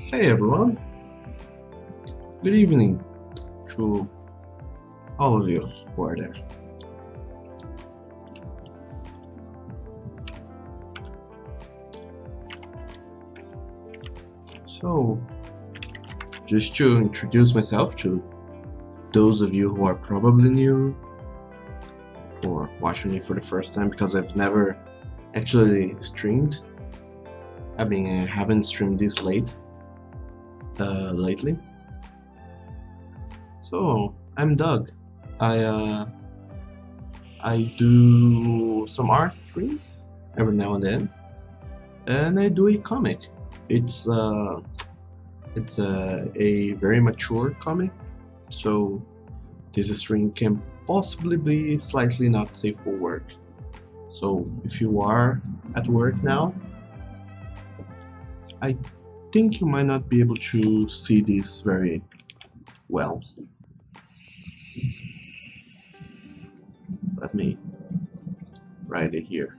Hey everyone, good evening to all of you who are there. So, just to introduce myself to those of you who are probably new or watching me for the first time because I've never actually streamed. I haven't streamed this late lately. So, I'm Doug. I do some art streams every now and then, and I do a comic. It's a very mature comic, so this stream can possibly be slightly not safe for work. So if you are at work now, I think you might not be able to see this very well. Let me write it here.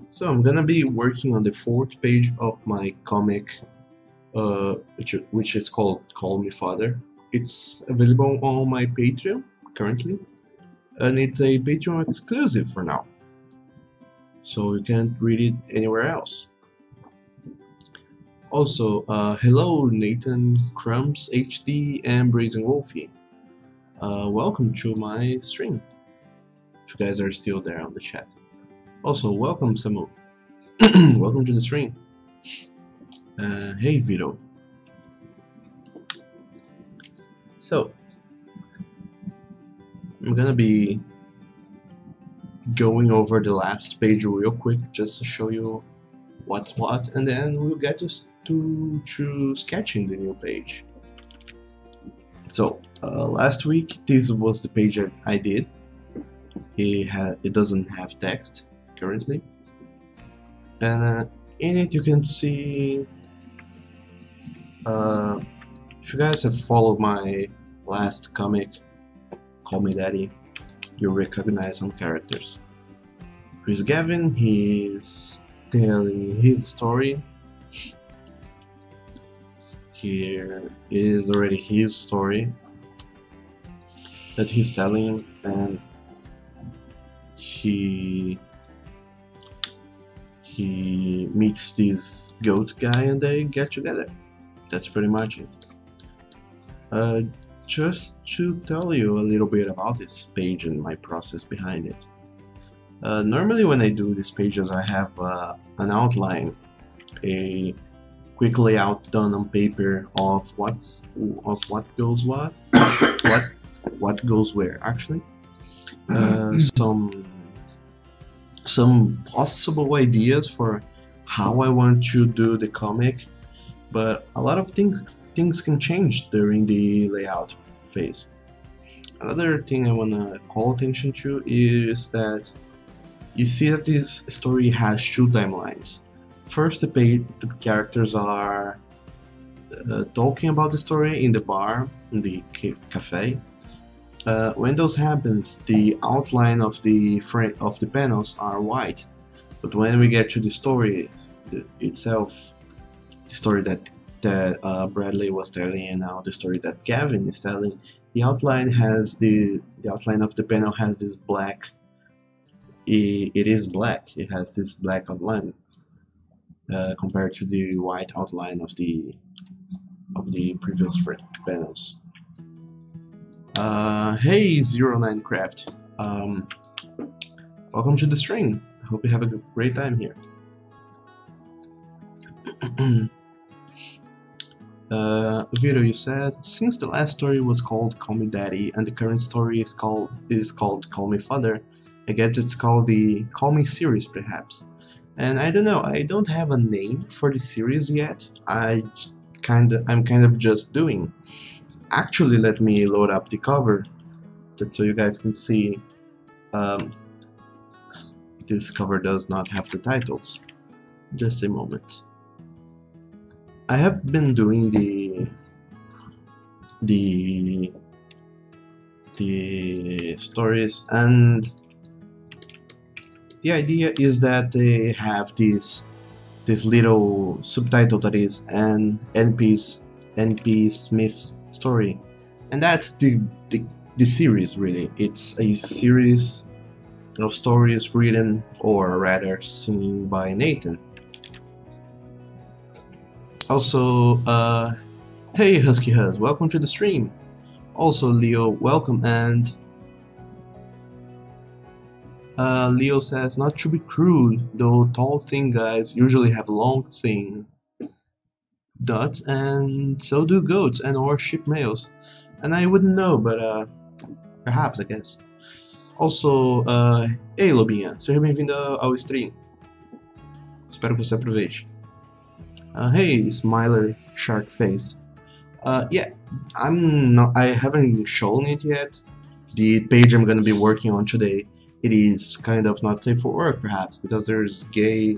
So I'm gonna be working on the 4th page of my comic, which is called Call Me Father. It's available on my Patreon currently, and it's a Patreon exclusive for now, so you can't read it anywhere else. Also, hello Nathan, Crumbs, HD, and Brazen Wolfie. Welcome to my stream, if you guys are still there on the chat. Also, welcome Samu. Welcome to the stream. Hey Vito. So, I'm gonna be going over the last page real quick just to show you what's what, and then we'll get to sketching the new page. So, last week this was the page I did. It doesn't have text currently, and in it you can see, if you guys have followed my last comic, Call Me Daddy, you recognize some characters. Here's Gavin, he's telling his story. Here is already his story that he's telling, and he meets this goat guy and they get together. That's pretty much it. Just to tell you a little bit about this page and my process behind it. Normally when I do these pages I have an outline, a quick layout done on paper of what goes what goes where actually. Some possible ideas for how I want to do the comic, but a lot of things can change during the layout phase. Another thing I want to call attention to is that you see that this story has 2 timelines. First, the characters are talking about the story in the bar, in the cafe. When those happens, the outline of the panels are white, but when we get to the story itself, the story that Bradley was telling and now the story that Gavin is telling, the outline of the panel has this black. It is black. It has this black outline compared to the white outline of the previous panels. Hey 09 Craft, welcome to the stream. I hope you have a great time here. Vito, you said since the last story was called Call Me Daddy and the current story is called Call Me Father, I guess it's called the Call Me series perhaps. And I don't know, I don't have a name for the series yet. I'm kind of just doing. Actually, let me load up the cover so you guys can see. This cover does not have the titles. Just a moment. I have been doing the the stories, and the idea is that they have this little subtitle that is an NP Smith story, and that's the series. Really, it's a series of stories written, or rather seen, by Nathan. Also, hey Husky Huz, welcome to the stream. Also, Leo, welcome. And Leo says, not to be crude, though tall thin guys usually have long thin dots, and so do goats and or sheep males. And I wouldn't know, but perhaps, I guess. Also, hey Lobinha, seja bem-vindo ao stream. Espero que você aproveite. Hey Smiler Shark Face. Yeah, I haven't shown it yet. The page I'm gonna be working on today, it is kind of not safe for work, perhaps, because there's gay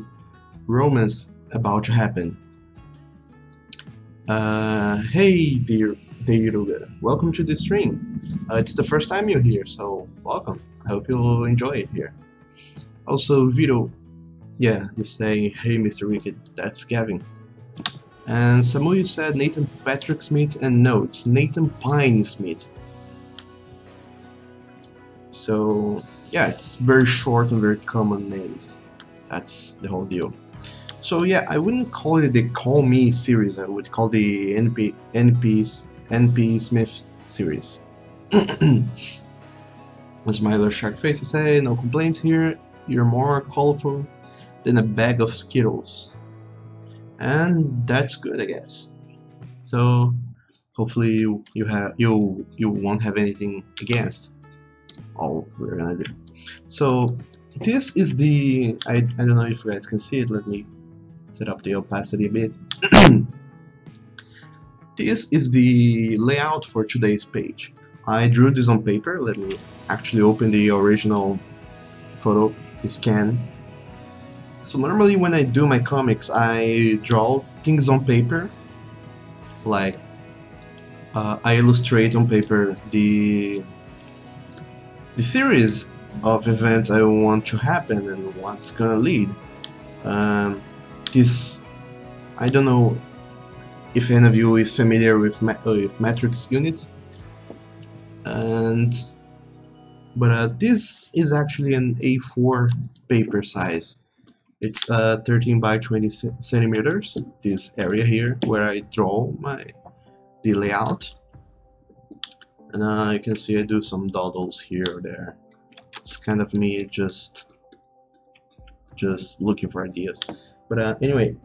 romance about to happen. Hey dear Iruga, welcome to the stream. It's the first time you're here, so welcome. I hope you'll enjoy it here. Also, Vito, yeah, he's saying, hey Mr. Wicked, that's Gavin. And Samuel said Nathan Patrick Smith, and no, it's Nathan Pine Smith. So yeah, it's very short and very common names. That's the whole deal. So yeah, I wouldn't call it the Call Me series. I would call the NP Smith series. Smiler Shark Face say, no complaints here. You're more colorful than a bag of Skittles, and that's good, I guess. So hopefully you won't have anything against all we're gonna do. So this is the I don't know if you guys can see it. Let me set up the opacity a bit. This is the layout for today's page. I drew this on paper. Let me actually open the original photo, the scan. So normally when I do my comics, I draw things on paper, like I illustrate on paper the series of events I want to happen and what's gonna lead. This, I don't know if any of you is familiar with matrix units, but this is actually an A4 paper size. It's 13 by 20 centimeters. This area here where I draw the layout, and you can see I do some doodles here or there. It's kind of me just looking for ideas. But anyway,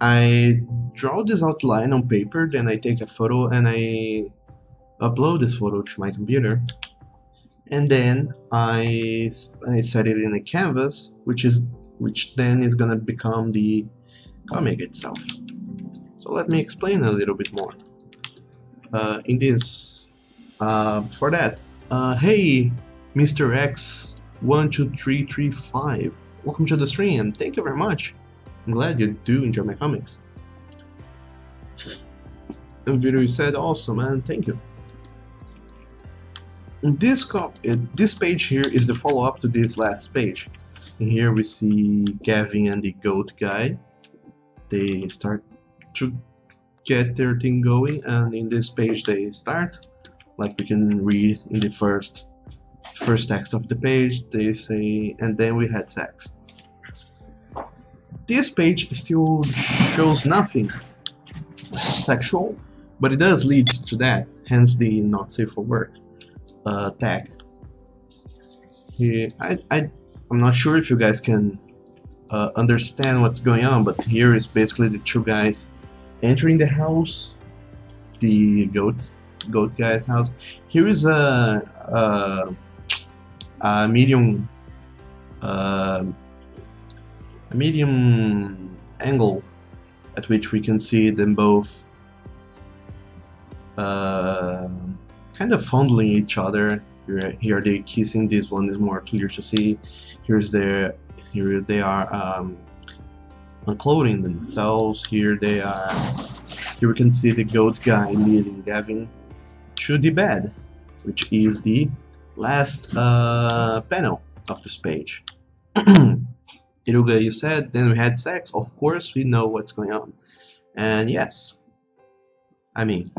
I draw this outline on paper, then I take a photo and I upload this photo to my computer, and then I set it in a canvas, which then is gonna become the comic itself. So let me explain a little bit more. In this, for that, hey, Mr. X12335, welcome to the stream. Thank you very much. I'm glad you do enjoy my comics. And Vito said, awesome, man. Thank you. This page here is the follow-up to this last page. And here we see Gavin and the goat guy. They start to get their thing going, and in this page they start, like we can read in the first text of the page. They say, and then we had sex. This page still shows nothing sexual, but it does lead to that, hence the not safe for work tag. Here, I'm not sure if you guys can understand what's going on, but here is basically the two guys entering the house, the goat guy's house. Here is a medium angle at which we can see them both kind of fondling each other. Here they're kissing. This one is more clear to see. Here they are unclothing themselves. Here we can see the goat guy leading Gavin to the bed. which is the last panel of this page. Iruga, you said, then we had sex. Of course, we know what's going on. And yes, I mean,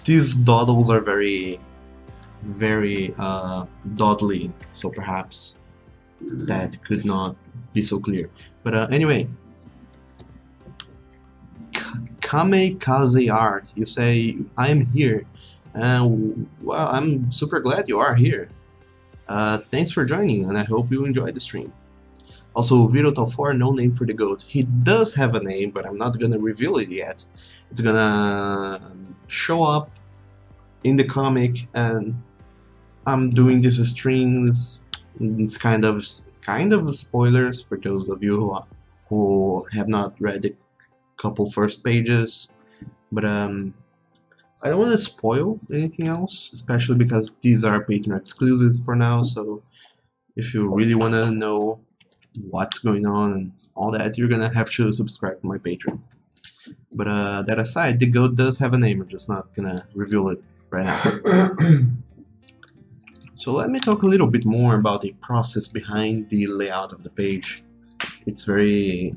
these dawdles are very, very dawdly, so perhaps that could not be so clear. But anyway, Kamikaze Art, you say, I am here. And well, I'm super glad you are here. Thanks for joining, and I hope you enjoyed the stream. Also, Virotal4, no name for the goat. He does have a name, but I'm not gonna reveal it yet. It's gonna show up in the comic, and I'm doing these streams. It's kind of spoilers for those of you who have not read the couple first pages. But I don't want to spoil anything else, especially because these are Patreon exclusives for now. So if you really want to know what's going on and all that, you're gonna have to subscribe to my Patreon. But that aside, the goat does have a name. I'm just not gonna reveal it right now. So let me talk a little bit more about the process behind the layout of the page. It's very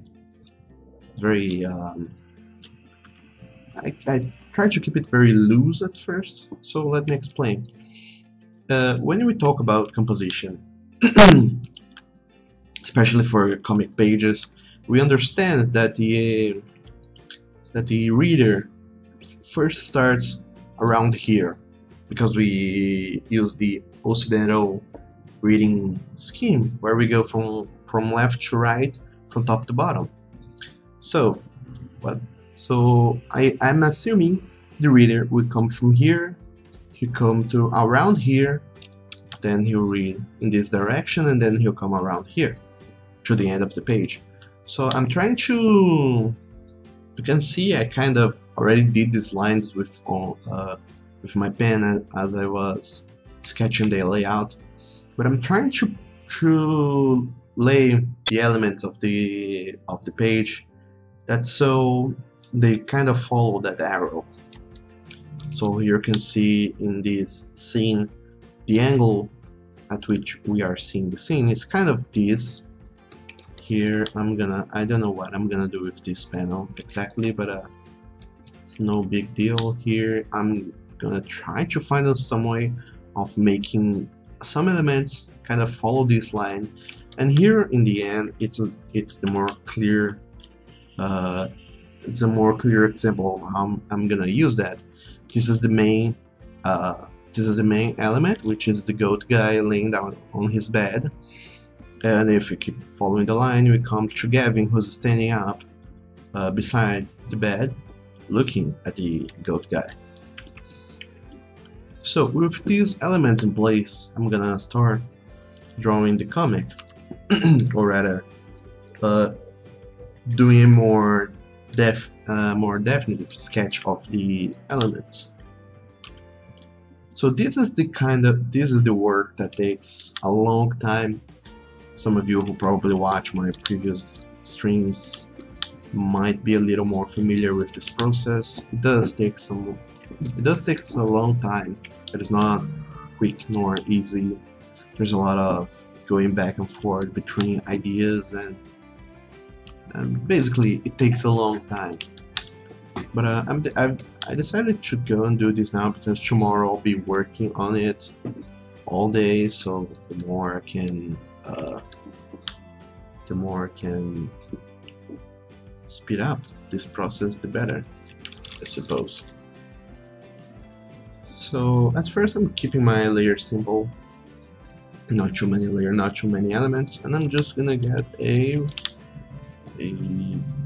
I try to keep it very loose at first, so let me explain. When we talk about composition, especially for comic pages, we understand that the reader first starts around here, because we use the Occidental reading scheme, where we go from left to right, from top to bottom. So I'm assuming the reader would come from here, he'll come to around here, then he'll read in this direction, and then he'll come around here to the end of the page. So I'm trying to, you can see I kind of already did these lines with my pen as I was sketching the layout, but I'm trying to lay the elements of the page that so they kind of follow that arrow. So here you can see in this scene, the angle at which we are seeing the scene is kind of this. Here I don't know what I'm gonna do with this panel exactly, but it's no big deal. Here I'm gonna try to find some way of making some elements kind of follow this line, and here in the end it's the more clear example of how I'm gonna use that. This is the main element, which is the goat guy laying down on his bed. And if you keep following the line, we come to Gavin, who's standing up beside the bed, looking at the goat guy. So with these elements in place, I'm gonna start drawing the comic, or rather, doing a more definitive sketch of the elements. So this is the work that takes a long time. Some of you who probably watch my previous streams might be a little more familiar with this process. It does take a long time. It is not quick nor easy. There's a lot of going back and forth between ideas, and basically it takes a long time. But I decided to go and do this now because tomorrow I'll be working on it all day. So the more I can speed up this process, the better, I suppose. So at first I'm keeping my layer simple, not too many layers, not too many elements, and I'm just gonna get a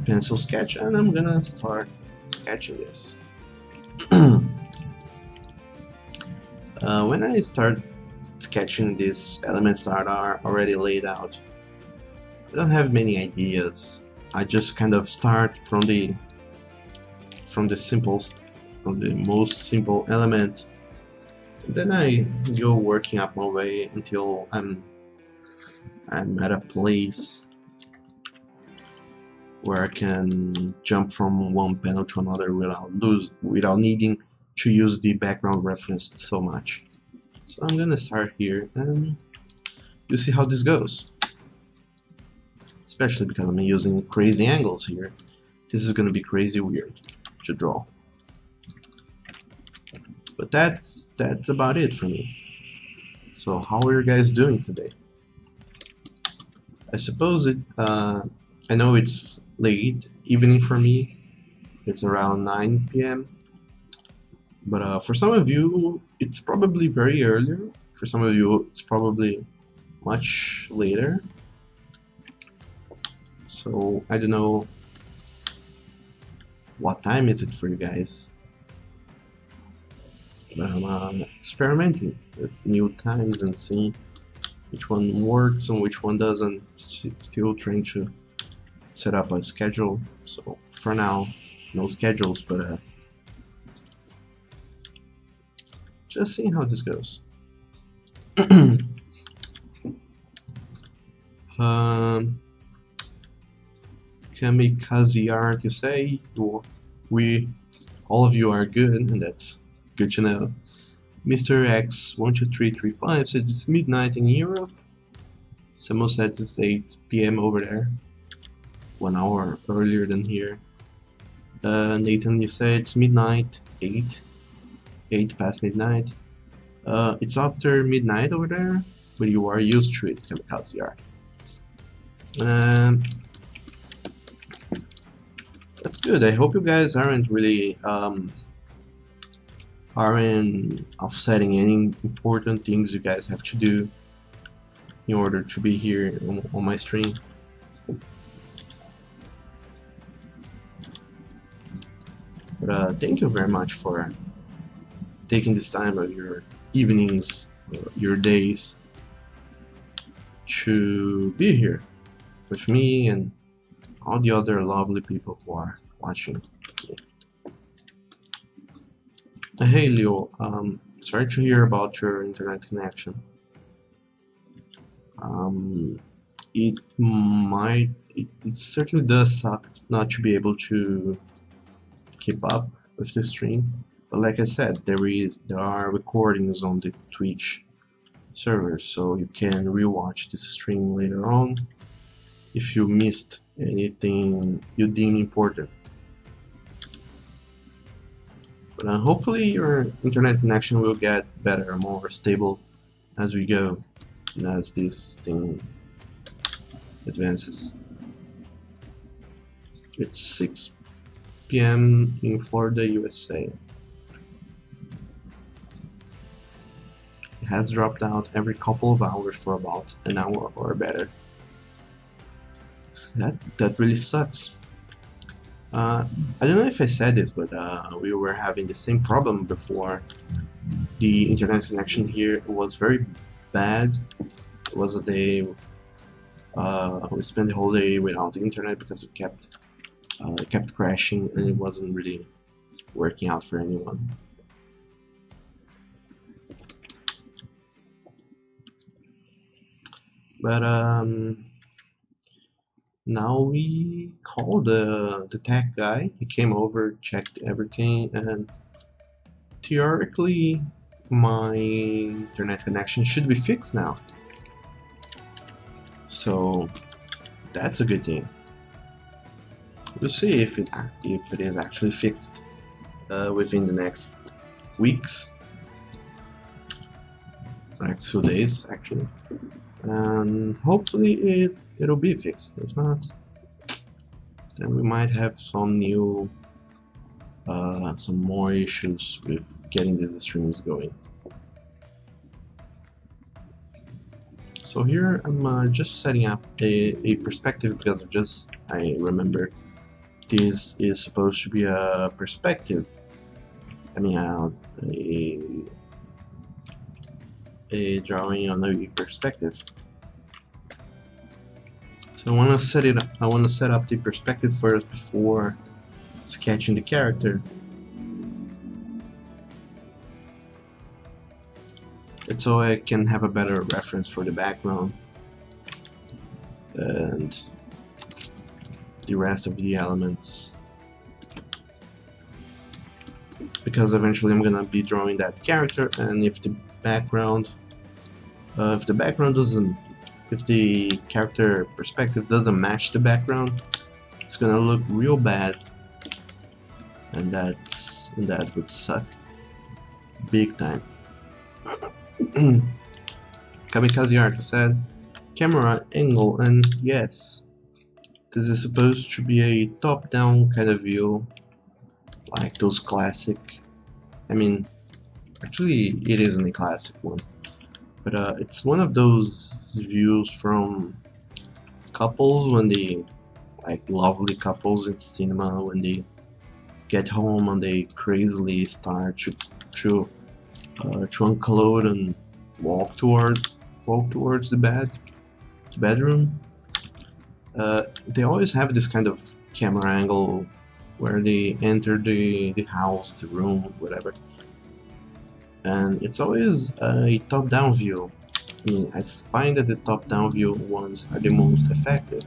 pencil sketch, and I'm gonna start sketching this. When I start sketching these elements that are already laid out, I don't have many ideas. I just kind of start from the most simple element, and then I go working up my way until I'm at a place where I can jump from one panel to another without needing to use the background reference so much. So I'm gonna start here and you see how this goes. Especially because I'm using crazy angles here. This is gonna be crazy weird to draw. But that's about it for me. So how are you guys doing today? I suppose I know it's late evening for me. It's around 9 p.m. But for some of you, it's probably very earlier. For some of you, it's probably much later. So I don't know what time is it for you guys. But I'm experimenting with new times and seeing which one works and which one doesn't. Still trying to set up a schedule. So for now, no schedules, but just seeing how this goes. Kamikaze art, you say? All of you are good, and that's good to know. Mr. X12335 said it's midnight in Europe. Someone said it's 8 p.m. over there. 1 hour earlier than here. Nathan, you said it's midnight, 8 past midnight. It's after midnight over there, but you are used to it, Kamikaze art. That's good. I hope you guys aren't really aren't offsetting any important things you guys have to do in order to be here on my stream. But thank you very much for taking this time of your evenings, your days, to be here with me and all the other lovely people who are watching. Hey Leo, sorry to hear about your internet connection. It certainly does suck not to be able to keep up with the stream, but like I said, there are recordings on the Twitch server, so you can rewatch the stream later on if you missed anything you deem important. But hopefully your internet connection will get better, more stable as we go, and as this thing advances. It's 6 p.m. in Florida, USA. It has dropped out every couple of hours for about an hour or better. That really sucks. I don't know if I said this, but we were having the same problem before. The internet connection here was very bad. It was a day we spent the whole day without the internet because it kept crashing and it wasn't really working out for anyone. But now we called the tech guy. He came over, checked everything, and theoretically my internet connection should be fixed now. So that's a good thing. We'll see if it is actually fixed within the next weeks, next few days actually, and hopefully it'll be fixed. If not, then we might have some more issues with getting these streams going. So here I'm just setting up a perspective because I remember this is supposed to be a perspective. I mean a drawing on a perspective. So I want to set up the perspective first before sketching the character. And so I can have a better reference for the background and the rest of the elements. because eventually I'm gonna be drawing that character, and if the background doesn't, if the character perspective doesn't match the background, it's gonna look real bad, and that would suck big time. Kamikaze Art said, camera angle, and yes, this is supposed to be a top-down kind of view, like those classic. I mean, actually, it isn't a classic one, but it's one of those views from couples when they, like lovely couples in cinema, when they get home and they crazily start to unclothe and walk towards the bedroom. They always have this kind of camera angle where they enter the house, the room, whatever, and it's always a top-down view. I mean, I find that the top-down view ones are the most effective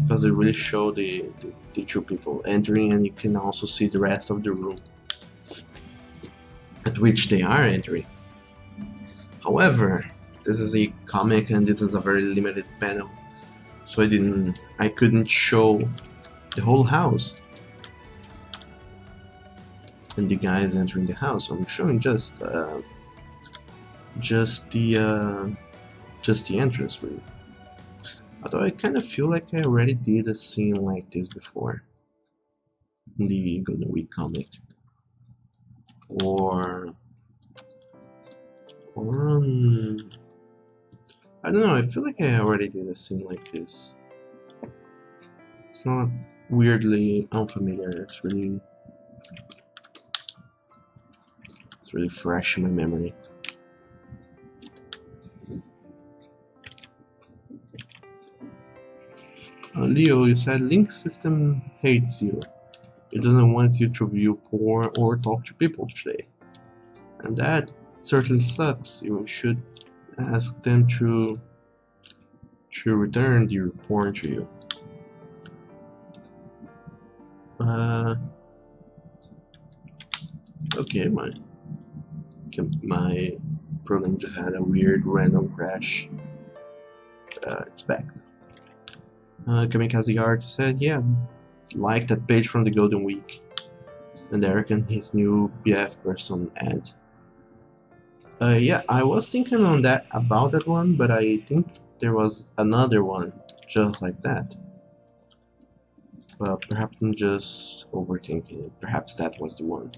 because they really show the two people entering, and you can also see the rest of the room at which they are entering. However, this is a comic and this is a very limited panel, so I couldn't show the whole house and the guys entering the house. So I'm showing just the entrance really. Although I kind of feel like I already did a scene like this before in the Golden Week comic, or I don't know. I feel like I already did a scene like this. It's not weirdly unfamiliar. It's really fresh in my memory. Leo, you said Link system hates you. It doesn't want you to view porn or talk to people today. And that certainly sucks. You should ask them to return your porn to you. Okay, my program just had a weird random crash. It's back. Kamikaze Art said, yeah, like that page from the Golden Week, and Eric and his new BF person ad. Yeah, I was thinking on that about that one, but I think there was another one just like that. But perhaps I'm just overthinking it. Perhaps that was the one.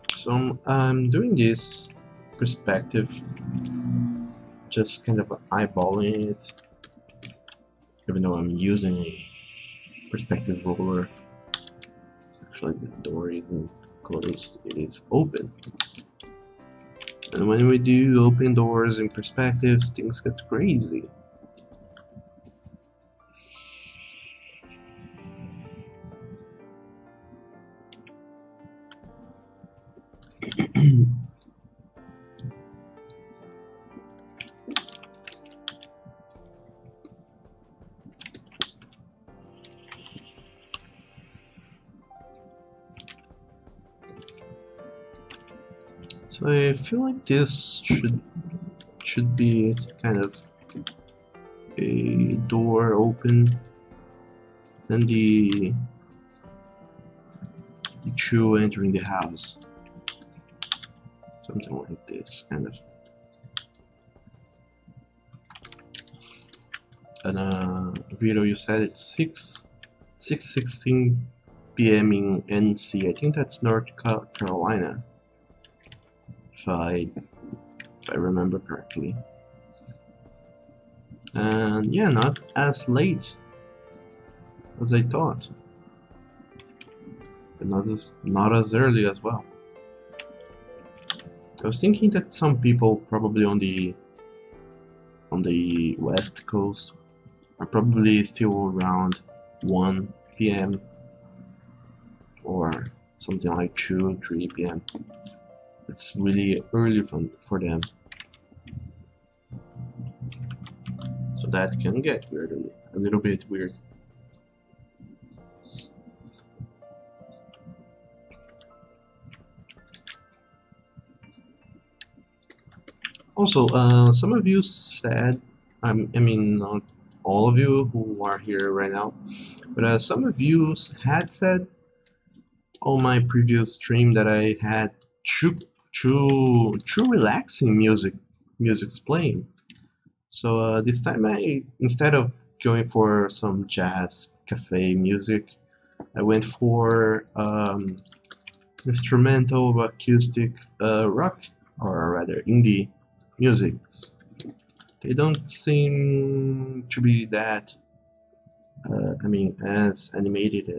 So I'm doing this perspective, just kind of eyeballing it, even though I'm using a perspective roller. Actually, the door isn't closed, it is open. And when we do open doors in perspectives, things get crazy. So I feel like this should be kind of a door open, and the two entering the house. Something like this, kind of. And Vito, you said it's 6:16 p.m. in NC. I think that's North Carolina, if I remember correctly. And yeah, not as late as I thought, but not as early as well. I was thinking that some people probably on the West Coast are probably still around 1 p.m. or something like 2 or 3 p.m. It's really early for them. So that can get weird, a little bit weird. Also, some of you said, I mean, not all of you who are here right now, but some of you had said on my previous stream that I had too relaxing music's playing. So this time instead of going for some jazz cafe music, I went for instrumental acoustic rock, or rather indie musics. They don't seem to be that, as animated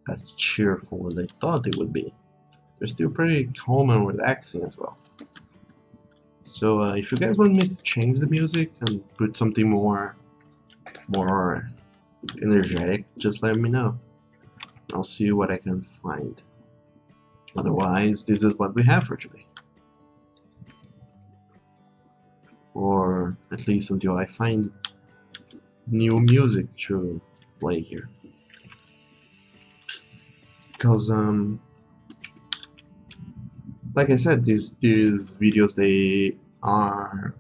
as cheerful as I thought they would be. They're still pretty calm and relaxing as well. So if you guys want me to change the music and put something more energetic, just let me know. I'll see what I can find. Otherwise, this is what we have for today. Or at least until I find new music to play here. Because like I said, these videos, they are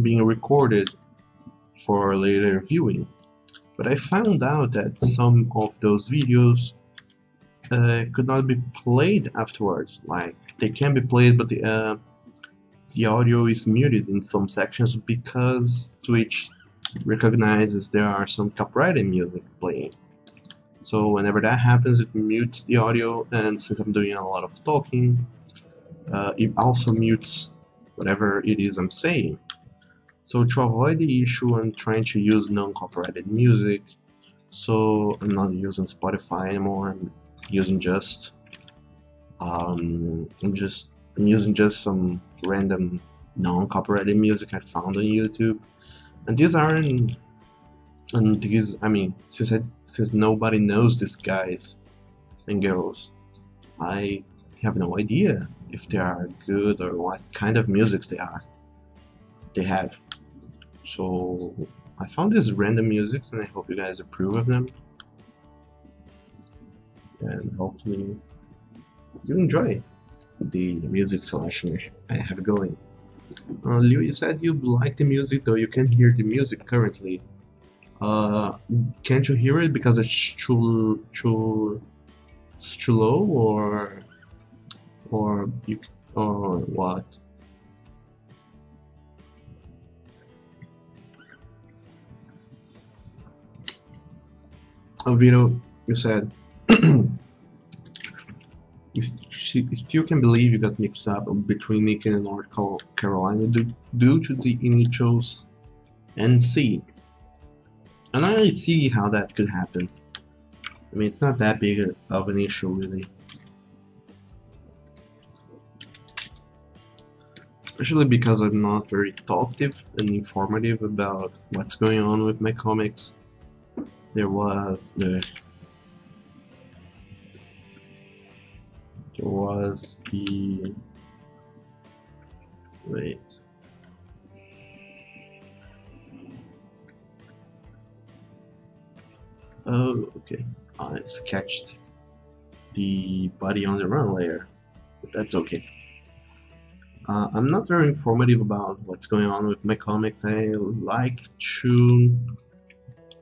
being recorded for later viewing, but I found out that some of those videos could not be played afterwards. Like, they can be played, but the audio is muted in some sections because Twitch recognizes there are some copyrighted music playing. So whenever that happens, it mutes the audio, and since I'm doing a lot of talking, it also mutes whatever it is I'm saying. So to avoid the issue, I'm trying to use non-copyrighted music. So I'm not using Spotify anymore. I'm using just I'm using just some random non-copyrighted music I found on YouTube, and these aren't. And these, I mean, since nobody knows these guys and girls, I have no idea if they are good or what kind of music they have. So I found these random musics, and I hope you guys approve of them, and hopefully you enjoy the music selection I have going. Leo, you said you like the music, though you can't hear the music currently. Can't you hear it because it's too low, or what? Oh, Vito, you said you still can believe you got mixed up between Lincoln and North Carolina due to the initials NC. And I see how that could happen. I mean, it's not that big of an issue, really. Especially because I'm not very talkative and informative about what's going on with my comics. There was the wait. Oh, okay. I sketched the body on the run layer, but that's okay. I'm not very informative about what's going on with my comics. I like to...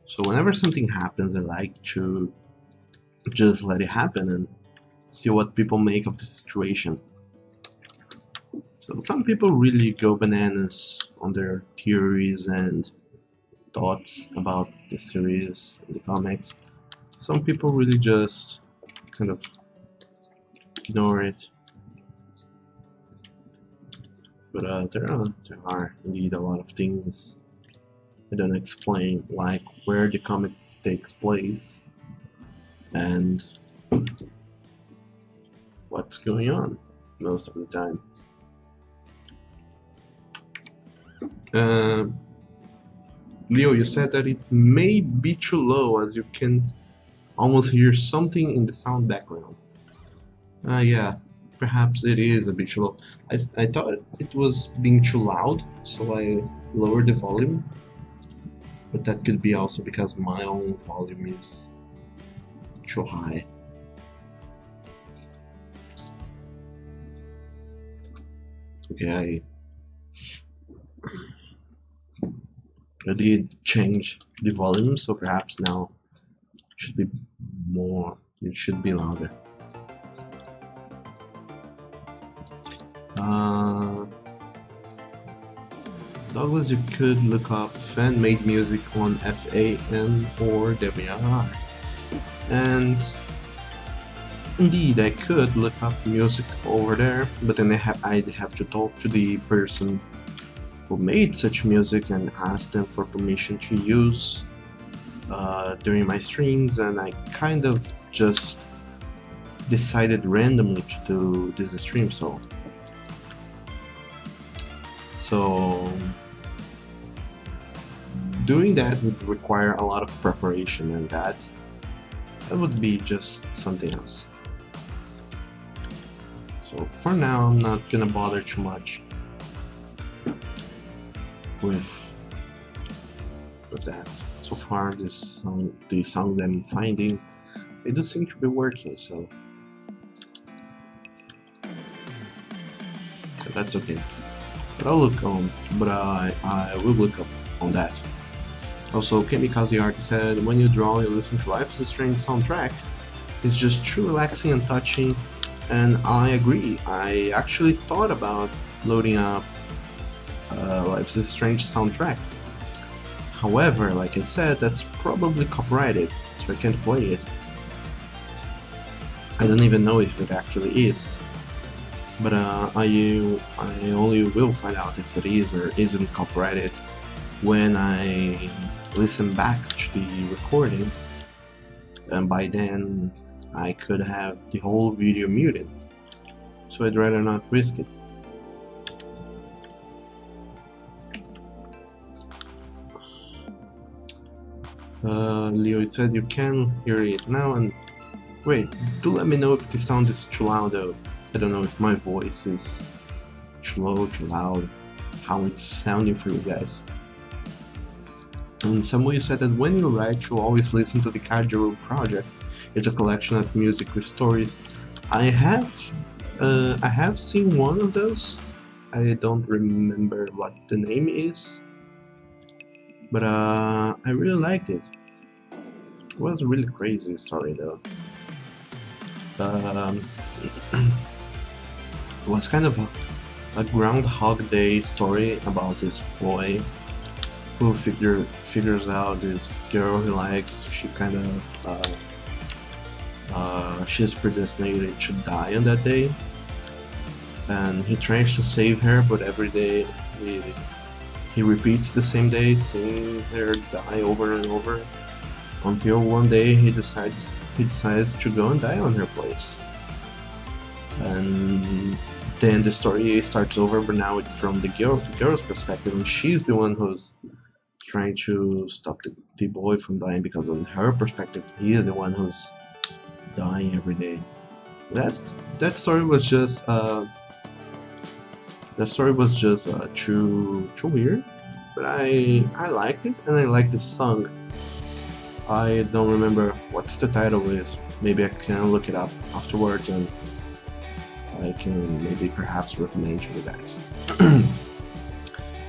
So whenever something happens, I like to just let it happen and see what people make of the situation. So some people really go bananas on their theories and thoughts about the series and the comics. Some people really just kind of ignore it. But there are indeed a lot of things I don't explain, like where the comic takes place and what's going on most of the time. Leo, you said that it may be too low, as you can almost hear something in the sound background. Yeah, perhaps it is a bit too low. I thought it was being too loud, so I lowered the volume. but that could be also because my own volume is too high. Okay, I did change the volume, so perhaps now it should be more, it should be louder. Douglas, you could look up fan-made music on FAN or WR. And indeed, I could look up music over there, but then I'd have to talk to the person who made such music and ask them for permission to use during my streams, and I kind of just decided randomly to do this stream, so doing that would require a lot of preparation, and that would be just something else. So for now, I'm not gonna bother too much with that. So far, the songs I'm finding, they do seem to be working, so that's okay. But I'll look on, but I will look up on that. Also, Kamikaze Art said, when you draw, you listen to Life is Strange soundtrack. It's just too relaxing and touching, and I agree. I actually thought about loading up Life is Strange soundtrack. However, like I said, that's probably copyrighted, so I can't play it. I don't even know if it actually is. But I only will find out if it is or isn't copyrighted when I listen back to the recordings, and by then I could have the whole video muted, so I'd rather not risk it. Leo said you can hear it now, and wait, do let me know if the sound is too loud though. I don't know if my voice is too low, too loud, how it's sounding for you guys. And Samuel said that when you write, you always listen to the Kajiru project. It's a collection of music with stories. I have seen one of those. I don't remember what the name is, but I really liked it. It was a really crazy story though. It was kind of a Groundhog Day story about this boy who figures out this girl he likes. She kind of she's predestinated to die on that day, and he tries to save her, but every day he repeats the same day, seeing her die over and over, until one day he decides to go and die on her place. And then the story starts over, but now it's from the girl's perspective, and she's the one who's trying to stop the boy from dying, because on her perspective, he is the one who's dying every day. That story was just too weird, but I liked it, and I liked the song. I don't remember what's the title is. Maybe I can look it up afterwards, and I can maybe perhaps recommend to you guys.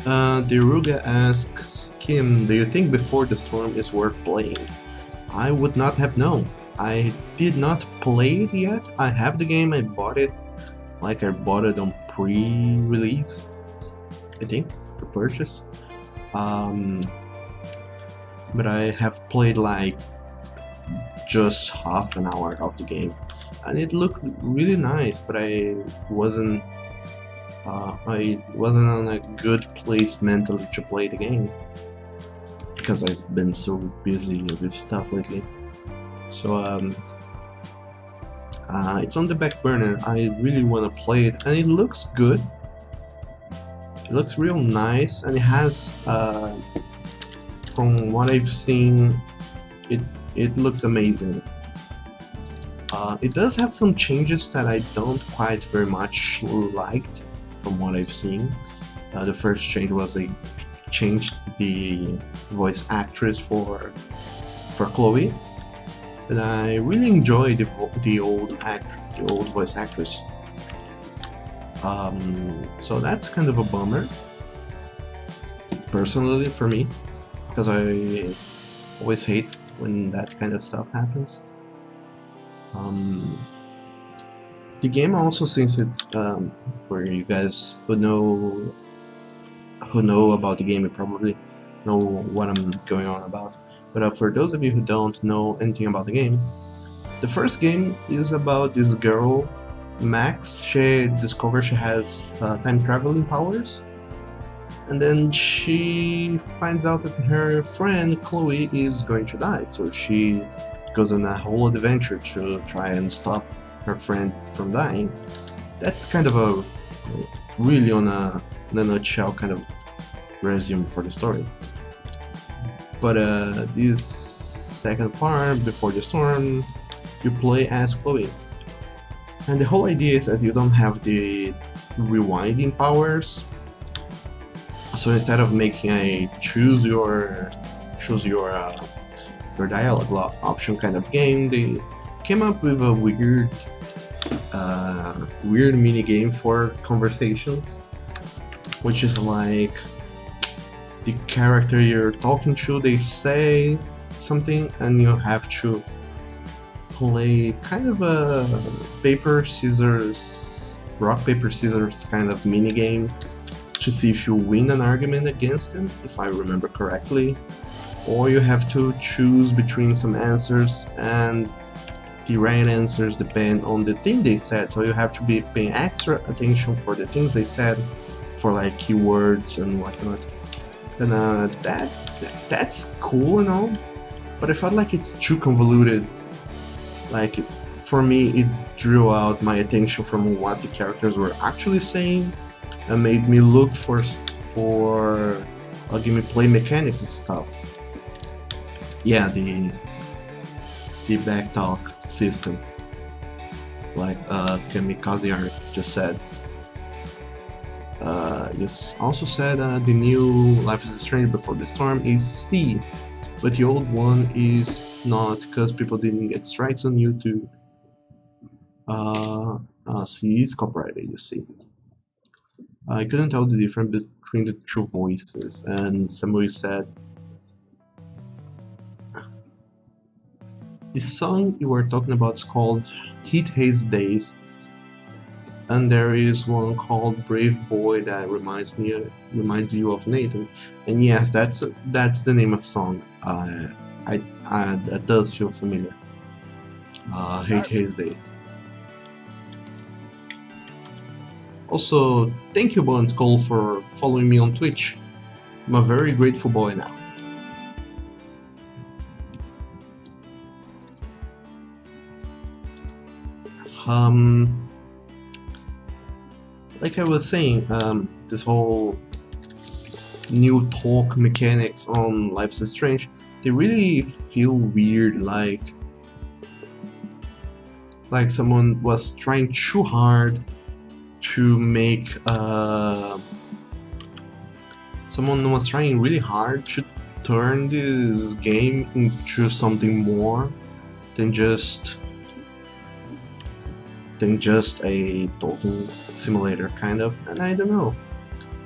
Deruga asks, Kim, do you think Before the Storm is worth playing? I would not have known. I did not play it yet. I have the game, I bought it. Like I bought it on pre-release, I think, for purchase. But I have played like just half an hour of the game, and it looked really nice, but I wasn't on a good place mentally to play the game, because I've been so busy with stuff lately. So it's on the back burner. I really want to play it, and it looks good. It looks real nice, and it has, from what I've seen, it looks amazing. It does have some changes that I don't quite very much liked from what I've seen. The first change was a changed the voice actress for Chloe, and I really enjoy the old voice actress. So that's kind of a bummer, personally for me, because I always hate when that kind of stuff happens. The game also, since it's for you guys who know about the game, you probably know what I'm going on about. But for those of you who don't know anything about the game, the first game is about this girl, Max. She discovers she has time traveling powers, and then she finds out that her friend Chloe is going to die, so she goes on a whole adventure to try and stop her friend from dying. That's kind of a really in a nutshell kind of resume for the story. But this second part, Before the Storm, you play as Chloe, and the whole idea is that you don't have the rewinding powers. So instead of making a choose your dialogue option kind of game, they came up with a weird mini game for conversations, which is like the character you're talking to, they say something and you have to play kind of a rock paper scissors kind of mini game to see if you win an argument against them, if I remember correctly, or you have to choose between some answers, and the right answers depend on the thing they said, so you have to be paying extra attention for the things they said, for like keywords and whatnot. And that's cool and all, but I felt like it's too convoluted. Like, for me, it drew out my attention from what the characters were actually saying and made me look for gameplay mechanics and stuff. Yeah, the backtalk system, like Kamikaze Art just said. You also said the new Life is Strange Before the Storm is C, but the old one is not, because people didn't get strikes on YouTube. C is copyrighted, you see. I couldn't tell the difference between the two voices, and somebody said the song you were talking about is called Heat Haze Days, and there is one called Brave Boy that reminds you of Nathan. And yes, that's the name of song. That does feel familiar. Hate Haze Days. Also, thank you, Bun Skull, for following me on Twitch. I'm a very grateful boy now. Like I was saying, this whole new talk mechanics on Life is Strange, they really feel weird, like someone was trying too hard to make someone was trying really hard to turn this game into something more than just a talking simulator kind of. And I don't know,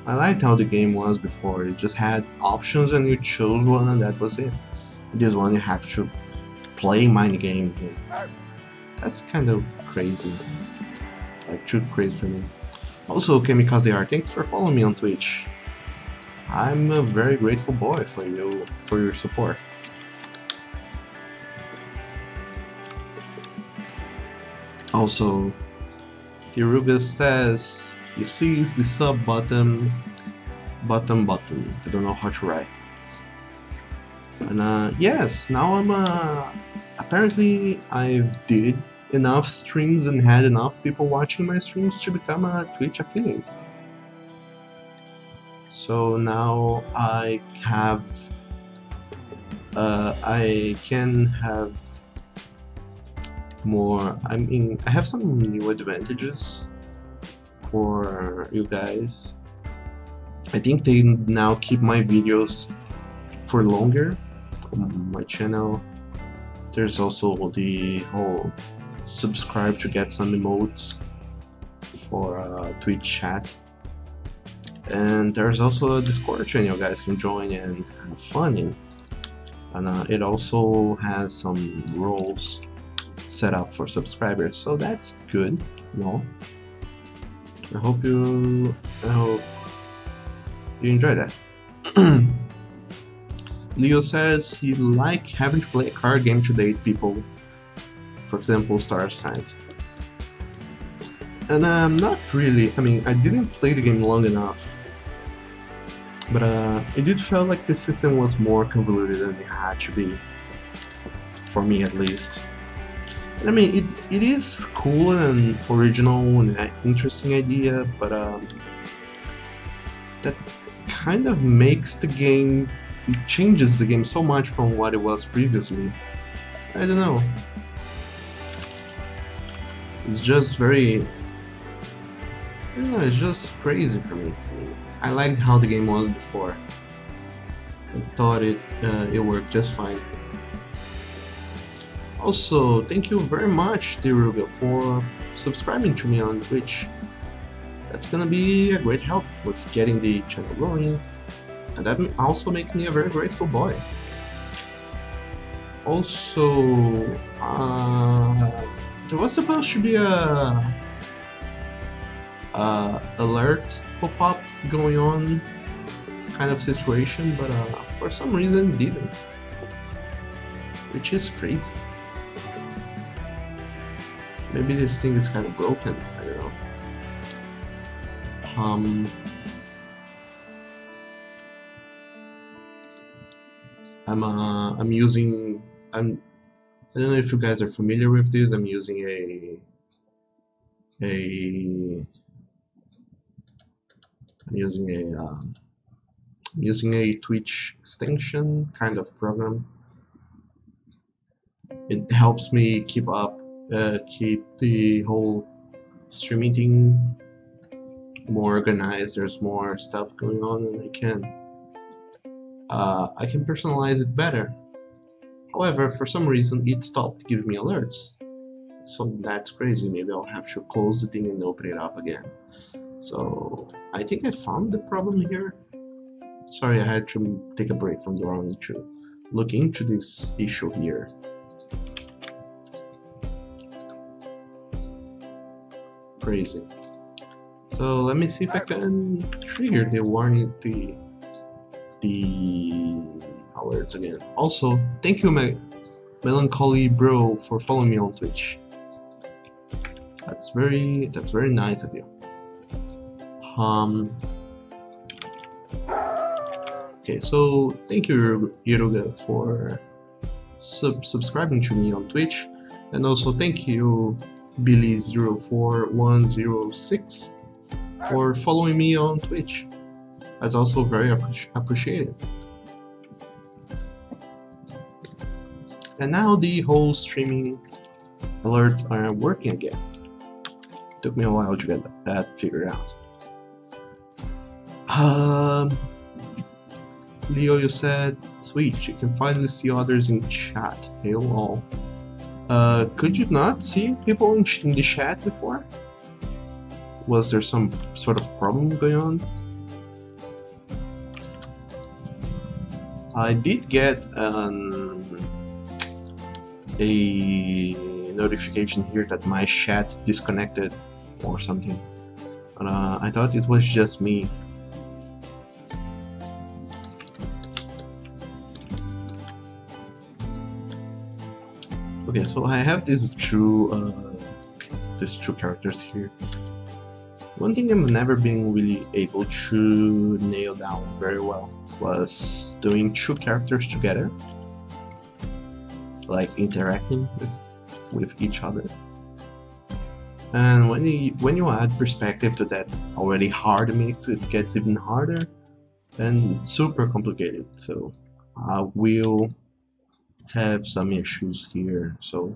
I liked how the game was before. It just had options and you chose one and that was it. This one you have to play mind games, and that's kind of crazy, like too crazy for me. Also, Kamikaze Art, thanks for following me on Twitch. I'm a very grateful boy for your support. Also, Iruga says, you see, it's the sub button. I don't know how to write. And yes, now I'm apparently I did enough streams and had enough people watching my streams to become a Twitch affiliate. So now I can have more. I mean, I have some new advantages for you guys. I think they now keep my videos for longer on my channel. There's also the whole subscribe to get some emotes for Twitch chat. And there's also a Discord channel you guys can join and have fun in. And it also has some roles set up for subscribers, so that's good. No, I hope you enjoy that. Leo says he like having to play a card game to date people, for example, Star Signs. And not really. I mean, I didn't play the game long enough, but it did feel like the system was more convoluted than it had to be, for me at least. And I mean, it is cool and original and an interesting idea, but that kind of makes the game, it changes the game so much from what it was previously. I don't know. It's just very, I don't know, it's just crazy for me. I liked how the game was before. I thought it worked just fine. Also, thank you very much, Deruga, for subscribing to me on Twitch. That's gonna be a great help with getting the channel going, and that also makes me a very grateful boy. Also, there was supposed to be a alert pop-up going on kind of situation, but for some reason it didn't, which is crazy. Maybe this thing is kind of broken, I don't know. I don't know if you guys are familiar with this. I'm using a Twitch extension kind of program. It helps me keep the whole streaming thing more organized. There's more stuff going on, and I can personalize it better. However, for some reason it stopped giving me alerts, so that's crazy. Maybe I'll have to close the thing and open it up again. So I think I found the problem here. Sorry, I had to take a break from the running to look into this issue here. Crazy. So let me see if I can trigger the warning, the alerts again. Also, thank you, Melancholy Bro, for following me on Twitch. That's very nice of you. Okay, so thank you, Iruga, for subscribing to me on Twitch, and also thank you, Billy04106, for following me on Twitch. That's also very appreciated. And now the whole streaming alerts are working again. Took me a while to get that figured out. Leo, you said, sweet, you can finally see others in chat. Hail all. Could you not see people in the chat before? Was there some sort of problem going on? I did get a notification here that my chat disconnected or something, but I thought it was just me. Okay, so I have these two characters here. One thing I've never been really able to nail down very well was doing two characters together, like interacting with each other. And when you add perspective to that already hard mix, it gets even harder and super complicated. So I will have some issues here, so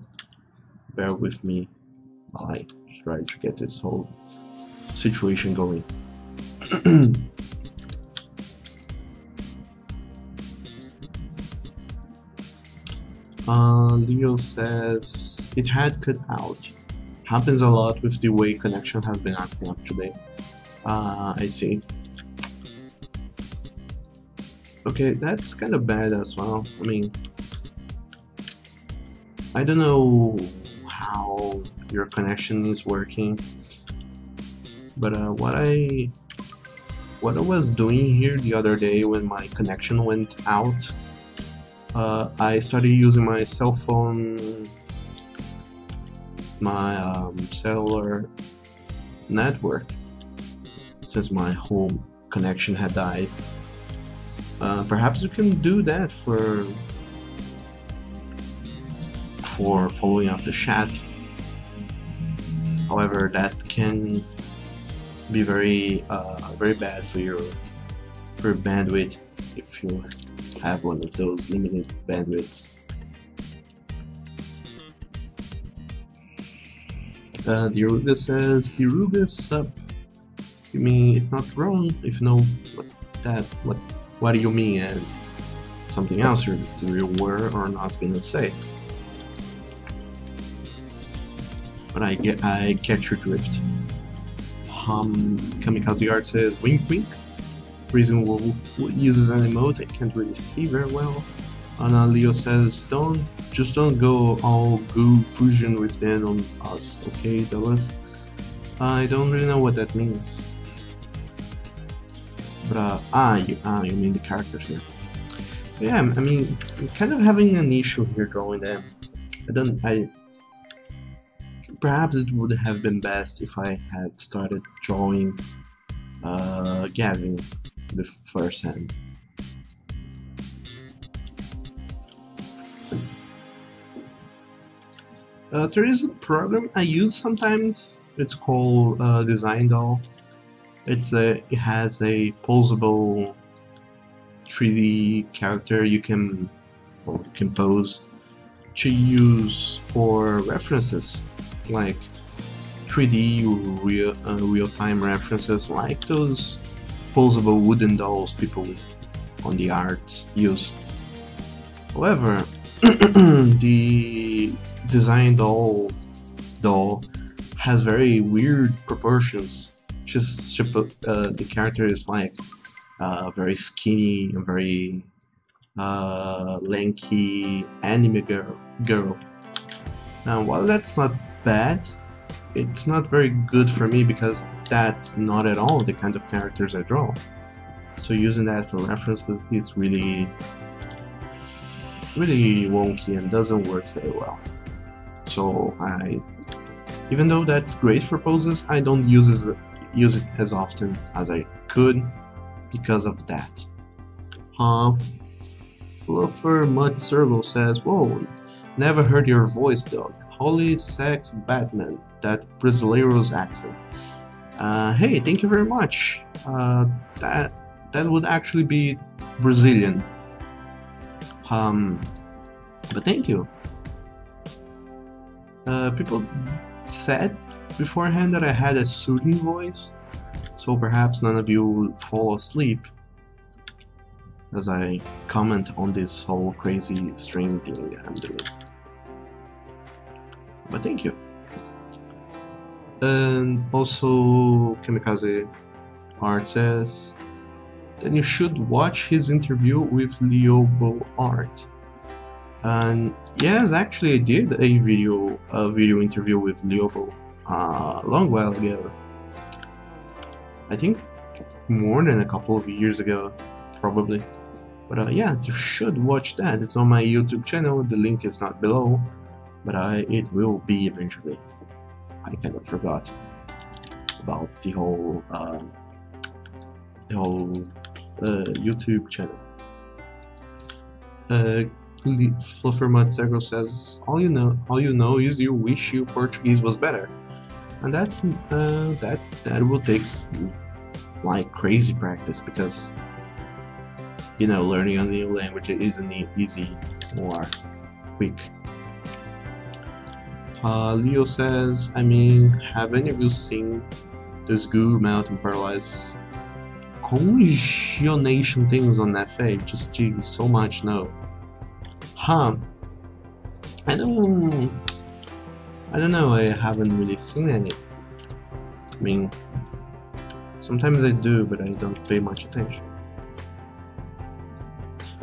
bear with me while I try to get this whole situation going. Leo says it had cut out. Happens a lot with the way connection has been acting up today. I see. Okay, that's kind of bad as well. I mean, I don't know how your connection is working, but what I was doing here the other day when my connection went out, I started using my cell phone, my cellular network, since my home connection had died. Perhaps you can do that for following up the chat. However, that can be very bad for your bandwidth if you have one of those limited bandwidths. The Ruga says the Ruga sub. You mean it's not wrong if you know what do you mean, and something else you were or not gonna say. But I get your drift. Kamikaze Art says wink wink. Reason Wolf uses an emote I can't really see very well. Anna Leo says just don't go all goo fusion with Dan on us, okay Douglas? I don't really know what that means. But you mean the characters here. Yeah, I mean I'm kind of having an issue here drawing them. Perhaps it would have been best if I had started drawing Gavin the first hand. There is a program I use sometimes. It's called Design Doll. It has a posable 3D character you can pose to use for references, like 3D real-time references, like those posable wooden dolls people on the arts use. However, the Design Doll has very weird proportions. Just the character is like very skinny and very lanky anime girl. Now, while that's not bad, it's not very good for me because that's not at all the kind of characters I draw. So using that for references is really wonky and doesn't work very well. So even though that's great for poses, I don't use it as often as I could because of that. Fluffer Mud Circle says, "Whoa, never heard your voice, dog. Holy sex Batman, that Brasileiro's accent." Hey, thank you very much. That would actually be Brazilian. But thank you. People said beforehand that I had a soothing voice, so perhaps none of you will fall asleep as I comment on this whole crazy stream thing I'm doing. But thank you. And also Kamikaze Art says that you should watch his interview with Leobo Art. And yes, actually I did a video interview with Leobo a long while ago. I think more than a couple of years ago, probably. But yes, you should watch that. It's on my YouTube channel. The link is not below, but it will be eventually. I kind of forgot about the whole YouTube channel. Fluffer Matsego says, all you know is you wish your Portuguese was better, and that's that will take like crazy practice, because you know, learning a new language isn't easy or quick. Leo says, I mean, have any of you seen this goo melt and paralyze congelation things on FA? Just geez, so much no. I don't know, I haven't really seen any. I mean, sometimes I do, but I don't pay much attention.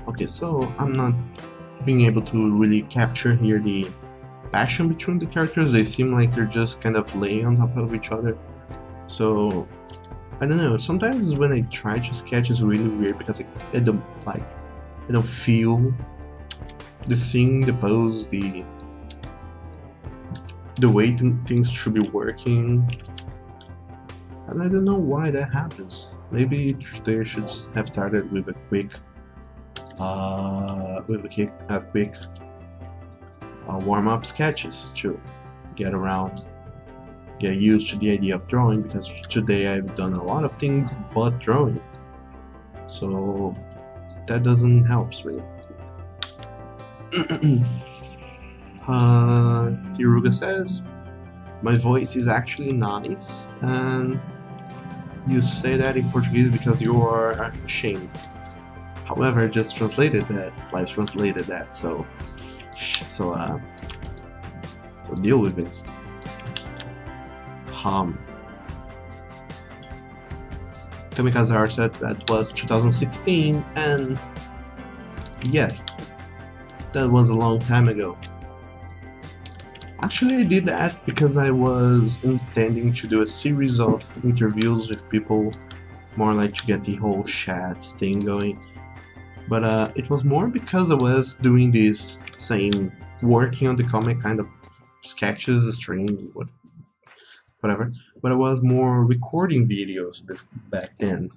Okay, so I'm not being able to really capture here the passion between the characters. They seem like they're just kind of laying on top of each other. So I don't know, sometimes when I try to sketch it's really weird because I don't feel the scene, the pose, the way things should be working, and I don't know why that happens. Maybe they should have started with a quick warm-up sketches to get used to the idea of drawing, because today I've done a lot of things but drawing, so that doesn't help really. Tiruga says, my voice is actually nice, and you say that in Portuguese because you are ashamed. However, I just translated that, live translated that, so deal with it. Kamikaze Art said that was 2016, and yes, that was a long time ago. Actually, I did that because I was intending to do a series of interviews with people, more like to get the whole chat thing going. But it was more because I was doing this same working on the comic kind of sketches, streams, whatever. But I was more recording videos back then.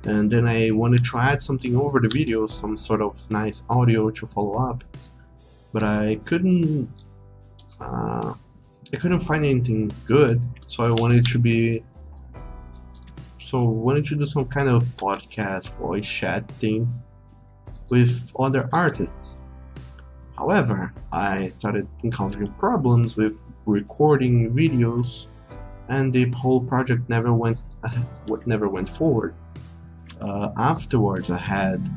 And then I wanted to add something over the video, some sort of nice audio to follow up. But I couldn't find anything good, so I wanted to do some kind of podcast voice chat thing with other artists. However, I started encountering problems with recording videos, and the whole project never went forward. Afterwards, I had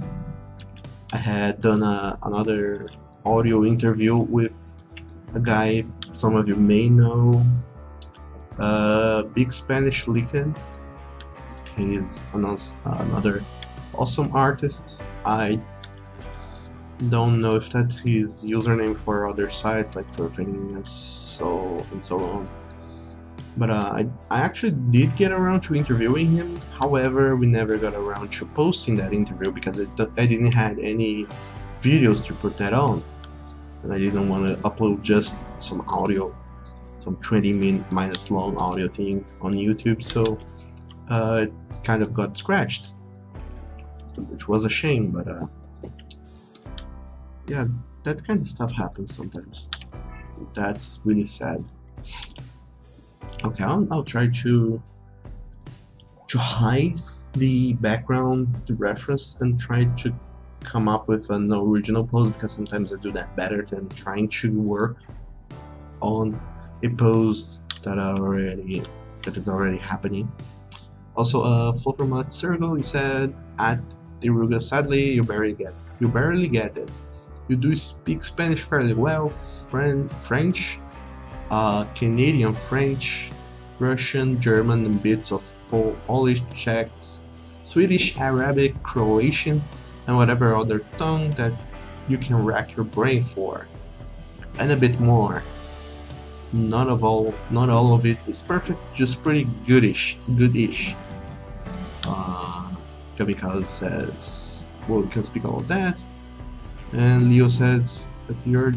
done another audio interview with a guy some of you may know, Big Spanish Licken. He's another awesome artist. I don't know if that's his username for other sites like for Phineas and so on. But I actually did get around to interviewing him. However, we never got around to posting that interview because I didn't have any videos to put that on. And I didn't want to upload just some audio, some 20-minute long audio thing on YouTube, so it kind of got scratched, which was a shame, but yeah, that kind of stuff happens sometimes. That's really sad. Okay, I'll try to hide the background, the reference, and try to come up with an original pose, because sometimes I do that better than trying to work on a pose that is already happening. Also, Floppermutt Circle, he said, at Tiruga, sadly, you barely get it. You do speak Spanish fairly well, French, Canadian French, Russian, German, and bits of Polish, Czech, Swedish, Arabic, Croatian, and whatever other tongue that you can rack your brain for, and a bit more. Not all of it is perfect, just pretty goodish. Kamikaze says, well, we can speak all of that. And Leo says that you're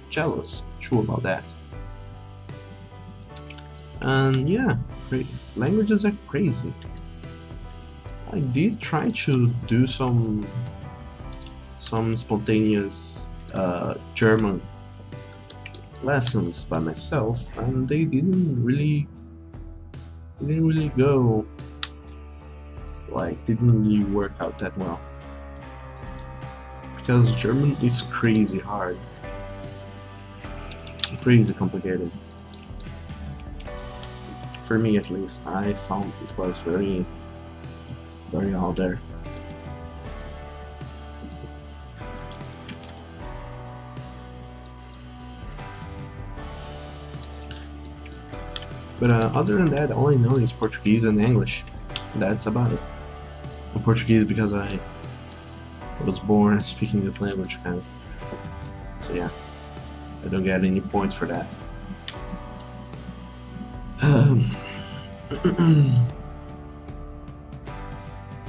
jealous. True about that. And yeah, languages are crazy. I did try to do some spontaneous German lessons by myself, and they didn't really go, didn't really work out that well, because German is crazy hard, crazy complicated. For me at least, I found it was very out there. But other than that, all I know is Portuguese and English. That's about it. And Portuguese because I was born speaking this language, kind of. So yeah, I don't get any points for that.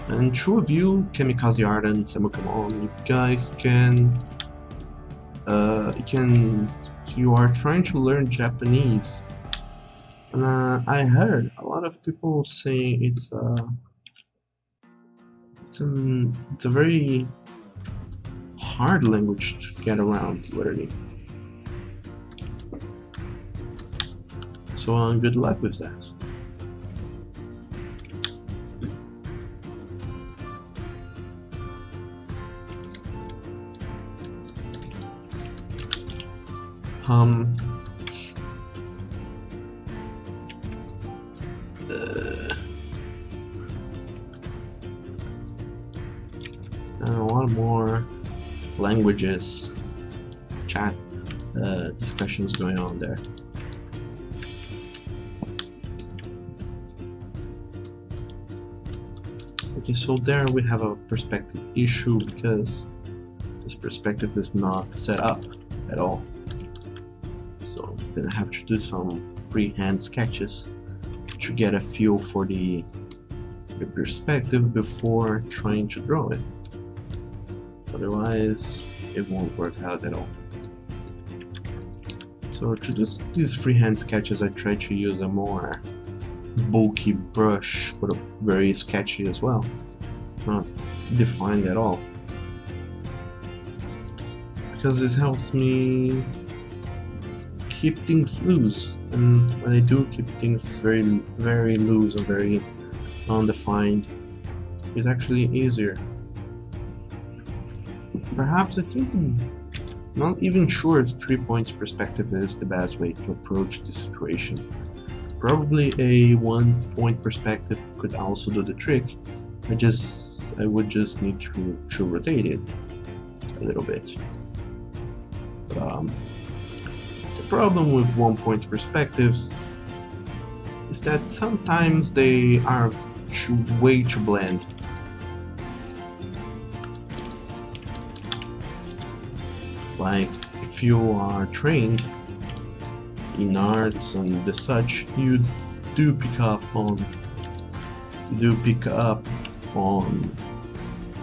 And two of you, Kamikaze Art and Samukamon, you guys you are trying to learn Japanese. And I heard a lot of people say it's a very hard language to get around learning. So good luck with that. And a lot more languages chat discussions going on there. Okay, so there we have a perspective issue because this perspective is not set up at all. So I'm gonna have to do some freehand sketches to get a feel for the perspective before trying to draw it. Otherwise, it won't work out at all. So to do these freehand sketches, I try to use a more bulky brush, but very sketchy as well. It's not defined at all. Because this helps me keep things loose, and when I do keep things very loose and very undefined, it's actually easier. Perhaps I think I'm not even sure if 3 points perspective is the best way to approach the situation. Probably a 1 point perspective could also do the trick. I would just need to rotate it a little bit. The problem with 1 point perspectives is that sometimes they are way too bland. Like, if you are trained in arts and the such, you do pick up on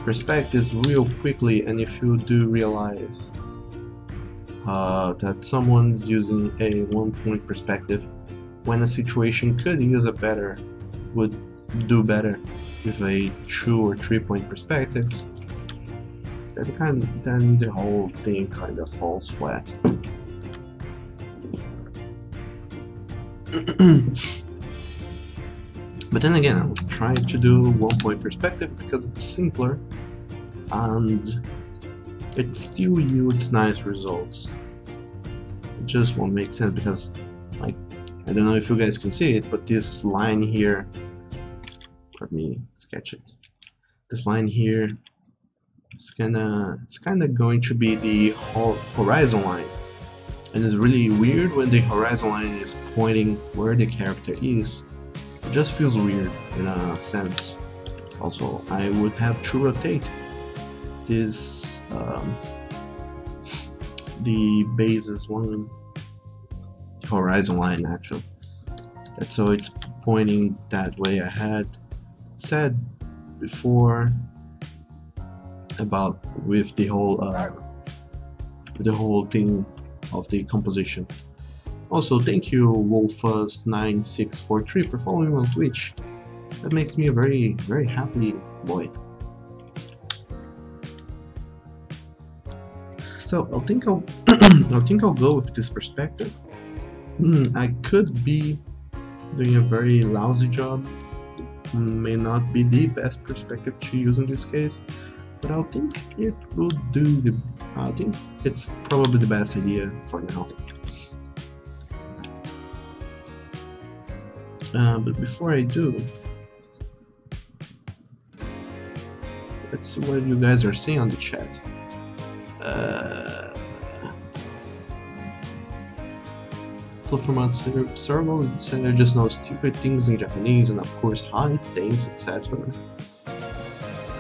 perspectives real quickly, and if you do realize that someone's using a 1 point perspective when a situation would do better with a 2 or 3 point perspectives, then the whole thing kind of falls flat. But then again, I'll try to do 1 point perspective because it's simpler and it still yields nice results. It just won't make sense because, like, I don't know if you guys can see it, but this line here, let me sketch it. This line here, it's kinda going to be the horizon line, and it's really weird when the horizon line is pointing where the character is. It just feels weird in a sense. Also, I would have to rotate this the bases one horizon line actually. That's so it's pointing that way. I had said before about with the whole thing of the composition. Also, thank you Wolfus9643 for following me on Twitch. That makes me a very happy boy. So I think I'll go with this perspective. I could be doing a very lousy job. May not be the best perspective to use in this case, but I think it will do I think it's probably the best idea for now. But before I do, let's see what you guys are saying on the chat. Fluffermont Circle just knows stupid things in Japanese and of course height, things, etc.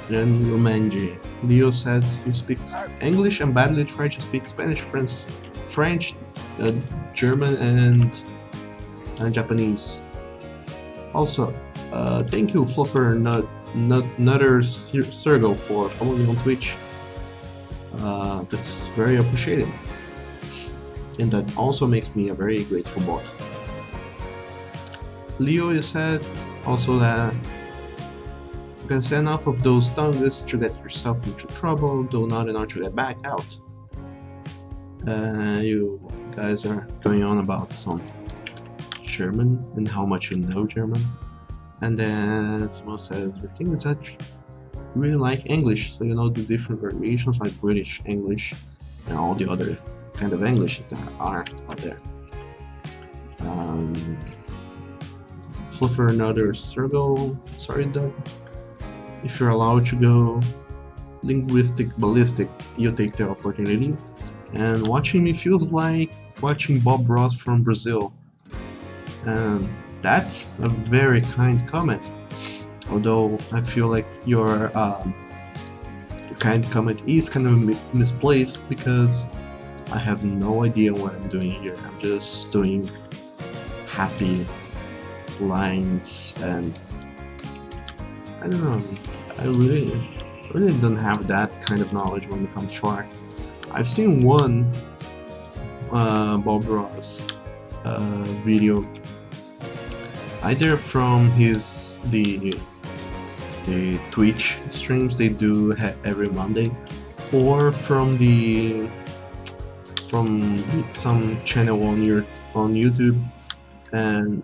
Then Romanji. Leo says he speaks English and badly tries to speak Spanish, French, German, and Japanese. Also, thank you, Fluffer Nutter Circle, for following me on Twitch. That's very appreciated, and that also makes me a very grateful boy. Leo, you said also that you can say enough of those tongues to get yourself into trouble, though not enough to get back out. You guys are going on about some German and how much you know German. And then someone says, the thing is that you really like English, so you know the different variations like British English and all the other kind of Englishes that are out there. Fluffer another circle, sorry Doug. If you're allowed to go linguistic ballistic, you take the opportunity. And watching me feels like watching Bob Ross from Brazil. And that's a very kind comment. Although I feel like your kind comment is kind of misplaced because I have no idea what I'm doing here. I'm just doing happy lines and I don't know. I really don't have that kind of knowledge when it comes to art. I've seen one Bob Ross video, either from the Twitch streams they do every Monday, or from some channel on YouTube, and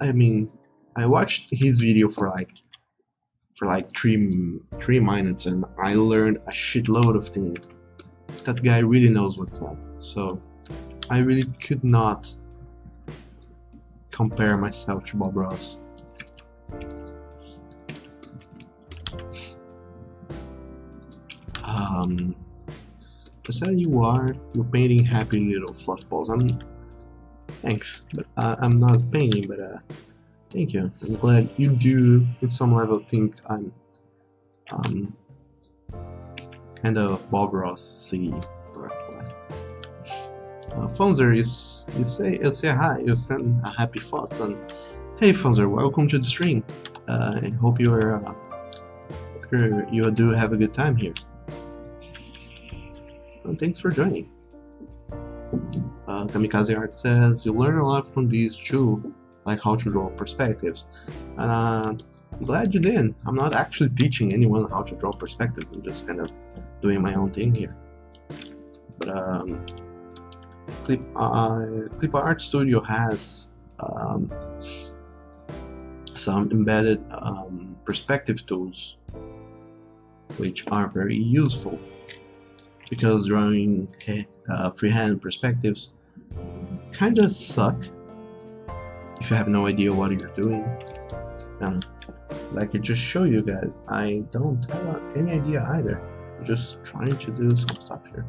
I mean I watched his video for like 3 minutes and I learned a shitload of things. That guy really knows what's up, so I really could not compare myself to Bob Ross. You're painting happy little fluff balls. Thanks, but I'm not painting, but thank you. I'm glad you do, at some level, think I'm kind of Bob Ross-y. Fonzer, you say hi, you send a happy thoughts, and hey Fonzer, welcome to the stream. I hope you do have a good time here. Well, thanks for joining. Kamikaze Art says you learn a lot from these too, like how to draw perspectives. And I'm glad you did. I'm not actually teaching anyone how to draw perspectives. I'm just kind of doing my own thing here. But Clip Art Studio has some embedded perspective tools, which are very useful because drawing freehand perspectives kind of suck if you have no idea what you're doing. And like I just show you guys, I don't have any idea either. I'm just trying to do some stuff here,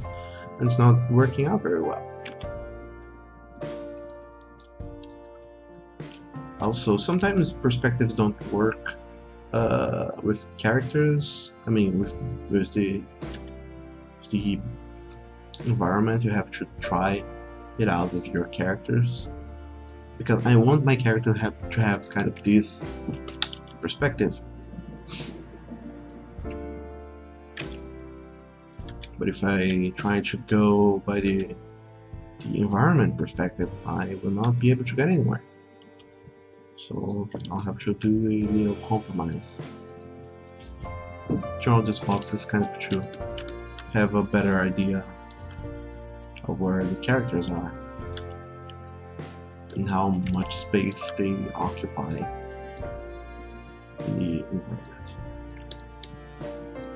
and it's not working out very well. Also, sometimes perspectives don't work with characters. I mean, with the environment. You have to try it out with your characters, because I want my character to have kind of this perspective. But if I try to go by the environment perspective, I will not be able to get anywhere. So I'll have to do a little compromise. Draw this box is kind of to have a better idea of where the characters are and how much space they occupy in the environment.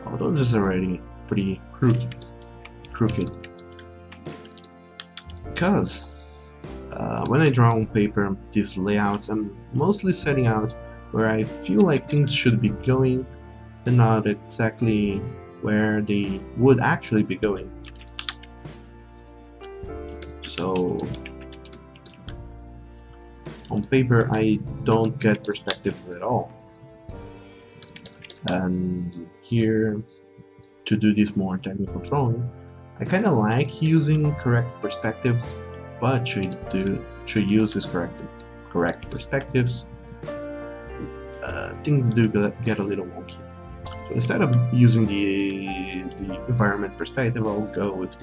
Although this is already pretty crooked. Because when I draw on paper these layouts, I'm mostly setting out where I feel like things should be going and not exactly where they would actually be going. So On paper, I don't get perspectives at all. And here, to do this more technical drawing, I kind of like using correct perspectives, but to use these correct perspectives, things do get a little wonky. So instead of using the environment perspective, I'll go with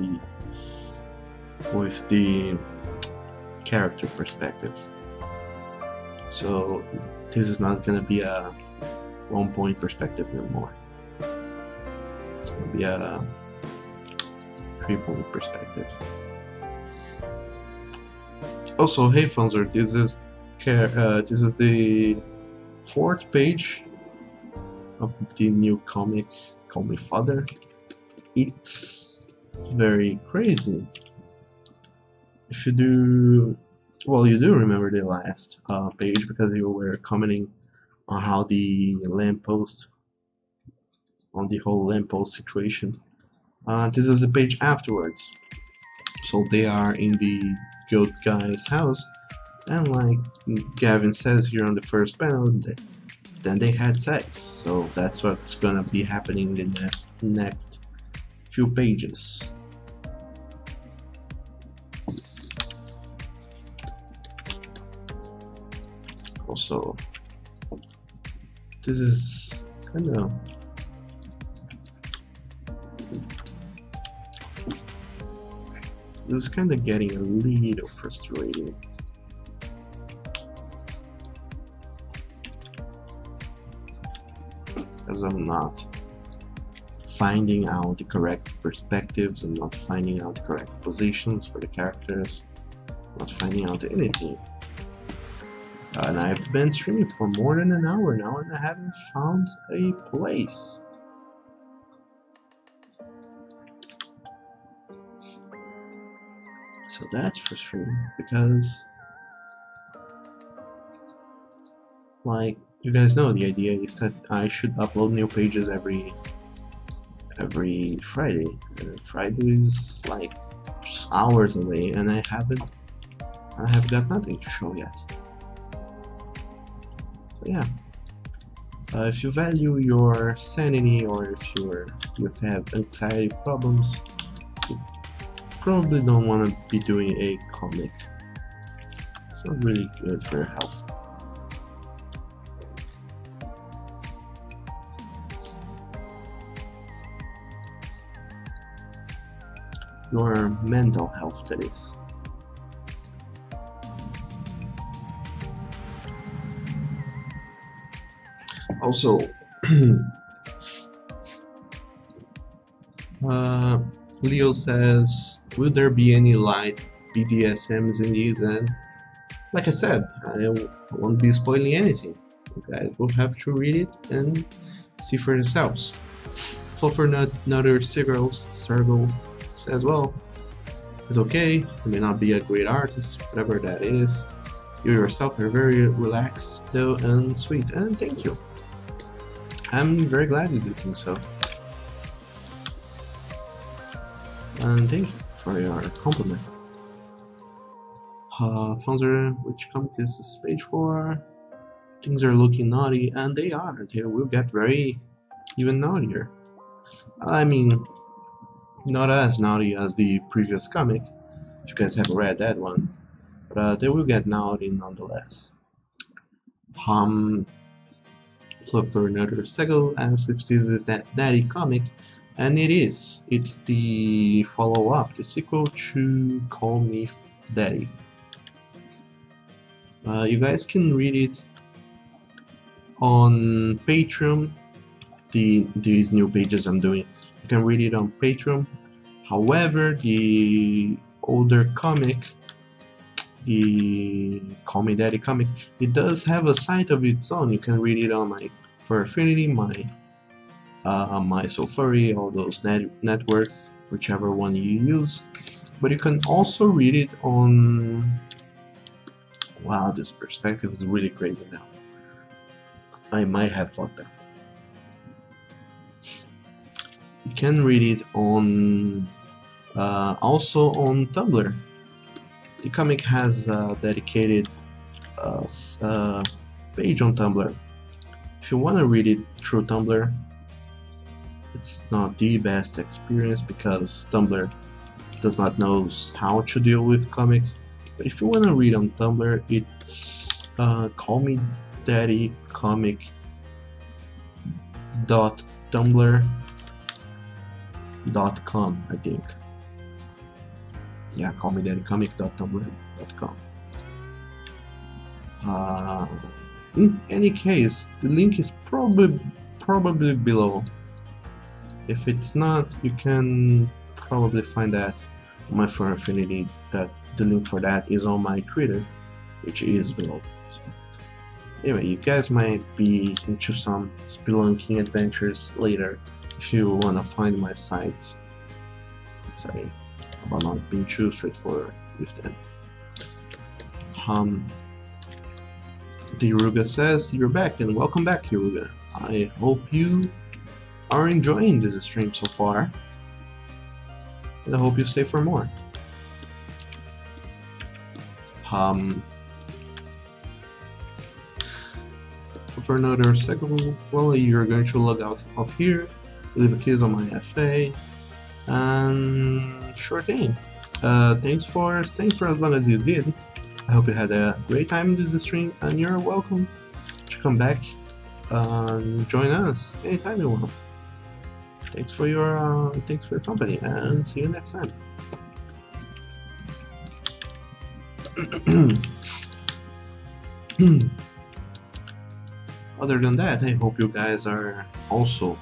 the character perspectives. So this is not going to be a 1-point perspective anymore. It's going to be a 3-point perspective. Also, hey Fonzer, this is the 4th page of the new comic, Call Me Father. It's very crazy. If you do, well, you do remember the last page because you were commenting on how the lamppost, on the whole lamppost situation. This is the page afterwards. So they are in the good guy's house, and like Gavin says here on the first panel, then they had sex. So that's what's gonna be happening in the next few pages. Also, this is kind of getting a little frustrating. Because I'm not finding out the correct perspectives, I'm not finding out the correct positions for the characters, not finding out anything. And I've been streaming for more than an hour now and I haven't found a place. So that's frustrating because, like, you guys know the idea is that I should upload new pages every Friday. And Friday is like just hours away and I have got nothing to show yet. Yeah, if you value your sanity or if you have anxiety problems, you probably don't want to be doing a comic. It's not really good for your health. Your mental health, that is. Also, Leo says, will there be any light BDSMs in these? And like I said, I won't be spoiling anything. You guys will have to read it and see for yourselves. Another Circle says, well, it's okay, you may not be a great artist, whatever that is. You yourself are very relaxed though and sweet, and thank you. I'm very glad you do think so. And thank you for your compliment. Fonzer, which comic is this page for? Things are looking naughty, and they are. They will get very even naughtier. I mean, not as naughty as the previous comic, if you guys haven't read that one, but they will get naughty nonetheless. Look for another Sego asks if this is that Daddy comic, and it is. It's the follow-up, the sequel to Call Me Daddy. You guys can read it on Patreon. These new pages I'm doing, you can read it on Patreon. However, the older comic, the Call Me Daddy comic, it does have a site of its own. You can read it on my For Affinity, my SoFurry, all those networks, whichever one you use. But you can also read it on. Wow, this perspective is really crazy now. I might have fucked up. You can read it on also on Tumblr. The comic has a dedicated page on Tumblr. If you want to read it through Tumblr, it's not the best experience because Tumblr does not know how to deal with comics. But if you want to read on Tumblr, it's callmedaddycomic.tumblr.com, I think. Yeah, callmedaddycomic.tumblr.com. In any case, the link is probably below. If it's not, you can probably find that on my Fur Affinity. That the link for that is on my Twitter, which is below. So, anyway, you guys might be into some spelunking adventures later if you wanna find my site. Sorry about not being too straightforward with them. The Iruga says, "You're back and welcome back, Iruga. I hope you are enjoying this stream so far, and I hope you stay for more." For another second, well, you're going to log out of here, leave a kiss on my FA, and sure thing. Thanks for staying for as long as you did. I hope you had a great time in this stream, and you're welcome to come back and join us anytime you want. Thanks for your company, and see you next time. Other than that, I hope you guys are also,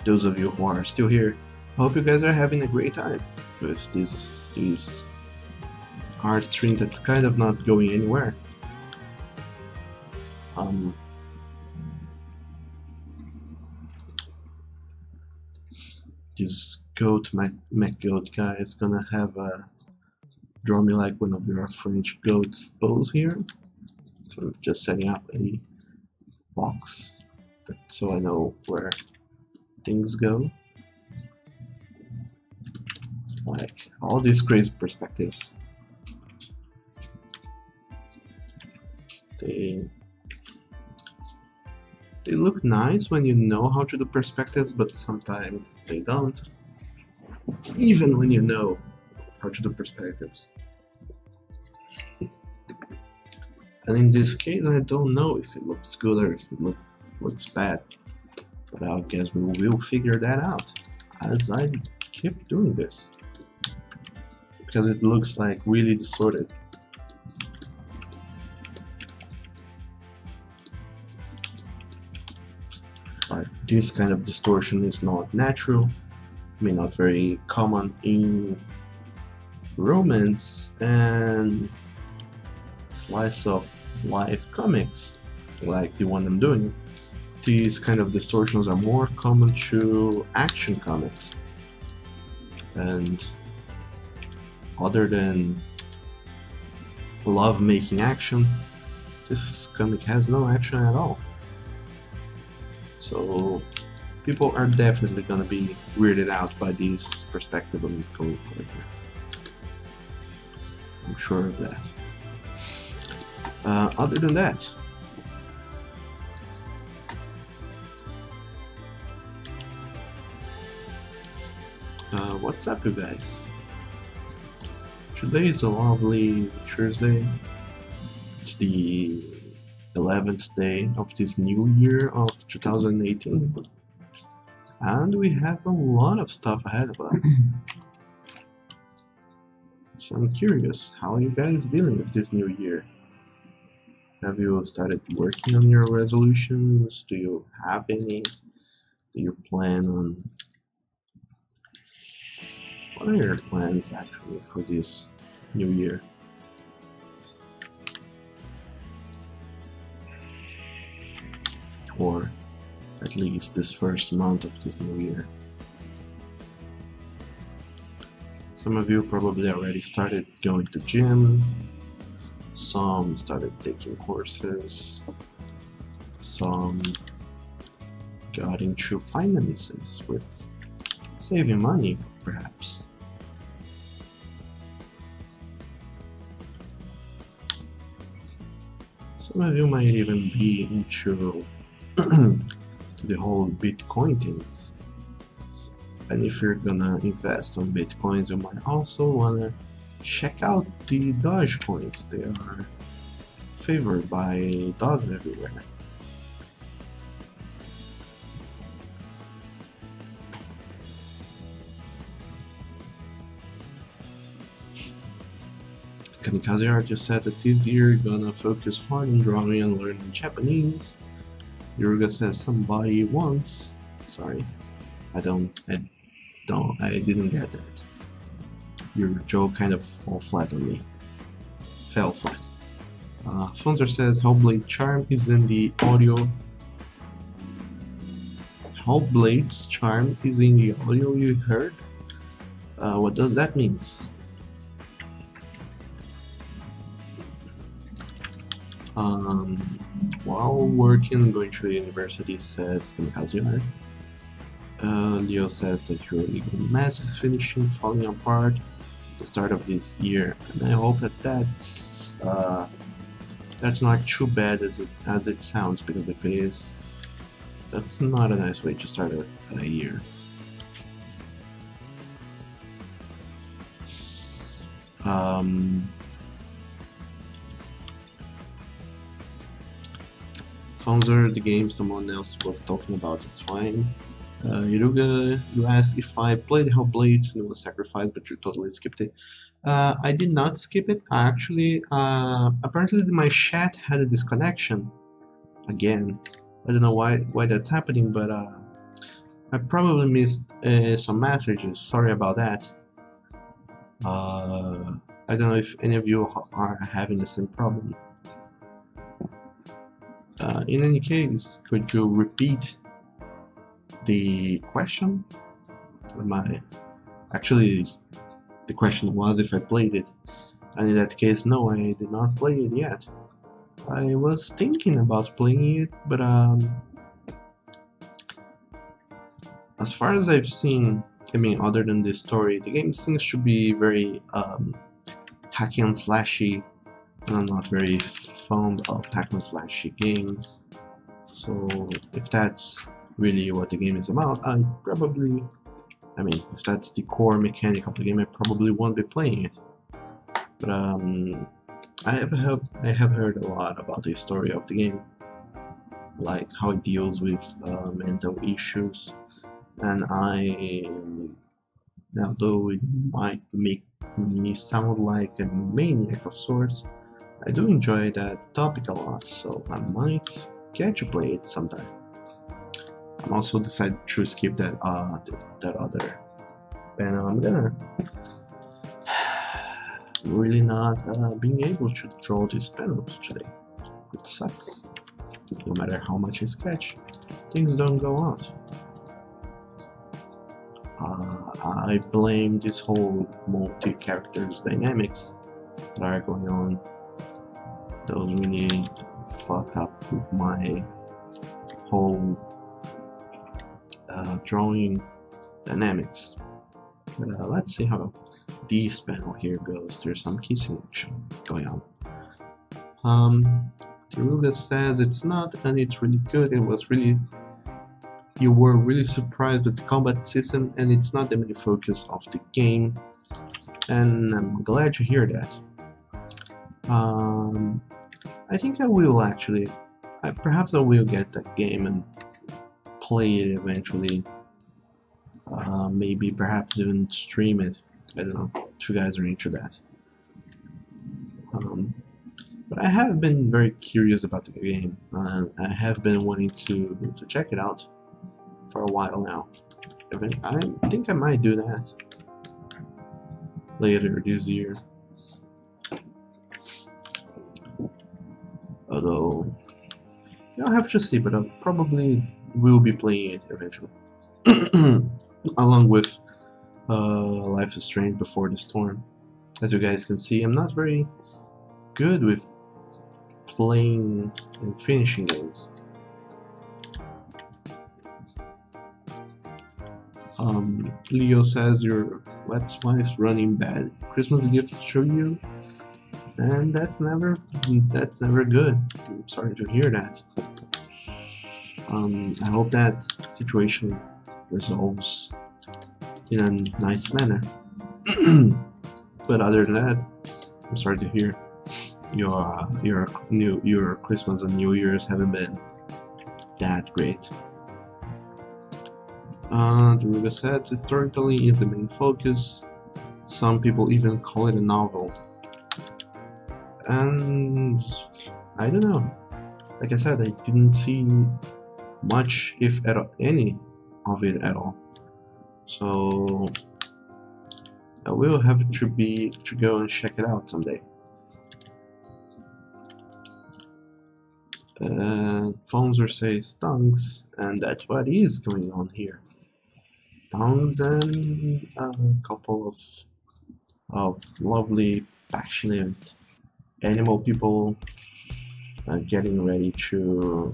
those of you who are still here, I hope you guys are having a great time with this art stream that's kind of not going anywhere. This goat, MacGoat guy is gonna have a draw me like one of your French goats pose here. So I'm just setting up a box so I know where things go. Like all these crazy perspectives. They look nice when you know how to do perspectives, but sometimes they don't. Even when you know how to do perspectives. And in this case, I don't know if it looks good or if it looks bad. But I guess we will figure that out as I keep doing this. Because it looks like really distorted. But this kind of distortion is not natural. I mean, not very common in romance and slice of life comics like the one I'm doing. These kind of distortions are more common to action comics, and other than love making action, this comic has no action at all. So people are definitely gonna be weirded out by this perspective I'm going for here. I'm sure of that. Other than that, what's up, you guys? Today is a lovely Thursday. It's the 11th day of this new year of 2018, and we have a lot of stuff ahead of us. So I'm curious, how are you guys dealing with this new year? Have you started working on your resolutions? Do you have any? Do you plan on... What are your plans actually for this new year? Or at least this first month of this new year? Some of you probably already started going to gym. Some started taking courses. Some got into finances with saving money, perhaps. Some of you might even be into to the whole Bitcoin things. And if you're gonna invest on Bitcoins, you might also wanna check out the Doge coins. They are favored by dogs everywhere. Kamikaze Artist said that this year you're gonna focus hard on drawing and learning Japanese. Yuruga says somebody once. Sorry, I didn't get that. Your jaw kind of fell flat on me. Fell flat. Fonzer says Hellblade Charm is in the audio. Hellblade's Charm is in the audio you heard. What does that mean? While working and going through university, says Kamikaze. Leo says that your legal mass is finishing, falling apart at the start of this year, and I hope that that's not too bad as it sounds, because if it is, that's not a nice way to start a year. Fonzer, the game someone else was talking about, it's fine. Yuruga, you asked if I played Hellblade and it was sacrificed, but you totally skipped it. I did not skip it. I actually, apparently my chat had a disconnection again. I don't know why that's happening, but I probably missed some messages. Sorry about that. I don't know if any of you are having the same problem. In any case, could you repeat the question? Actually, the question was if I played it, and in that case, no, I did not play it yet. I was thinking about playing it, but as far as I've seen, I mean, other than this story, the game seems to be very hacky and slashy, and I'm not very fond of hack and slashy games. So if that's really what the game is about, if that's the core mechanic of the game, I probably won't be playing it. But I have heard a lot about the story of the game, like how it deals with mental issues, and although it might make me sound like a maniac of sorts, I do enjoy that topic a lot, so I might get to play it sometime. I'm also decided to skip that other panel. I'm gonna really not being able to draw these panels today. It sucks. No matter how much I sketch, things don't go out. I blame this whole multi-characters dynamics that are going on. Those really fuck up with my whole drawing dynamics. But let's see how this panel here goes. There's some key selection going on. Tiruga says it's not, and it's really good. You were really surprised with the combat system, and it's not the main focus of the game, and I'm glad to hear that. I think I will actually. Perhaps I will get that game and play it eventually. Maybe perhaps even stream it. I don't know if you guys are into that. But I have been very curious about the game. I have been wanting to check it out for a while now. I think I might do that later this year. Although, I'll have to see, but I probably will be playing it eventually. Along with Life is Strange Before the Storm. As you guys can see, I'm not very good with playing and finishing games. Leo says your wife's running bad. Christmas gift to you? and that's never good. I'm sorry to hear that. I hope that situation resolves in a nice manner. But other than that, I'm sorry to hear your Christmas and New Year's haven't been that great. The Ruga said storytelling is the main focus. Some people even call it a novel. And I don't know. Like I said, I didn't see much, if at all, any of it at all. So I will have to go and check it out someday. Fonzer says tongues, and that's what is going on here. Tongues and a couple of lovely, passionate animal people getting ready to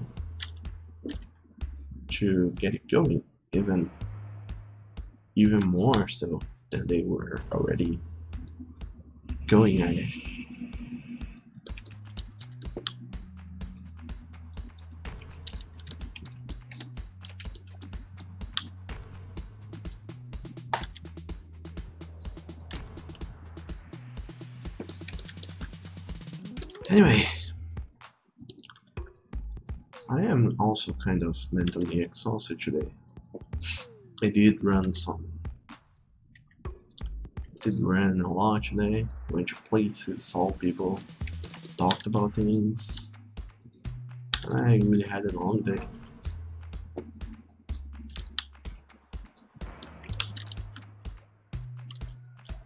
get it going, even more so than they were already going at it. Anyway, I am also kind of mentally exhausted today. I did run a lot today, went to places, saw people, talked about things. I really had a long day.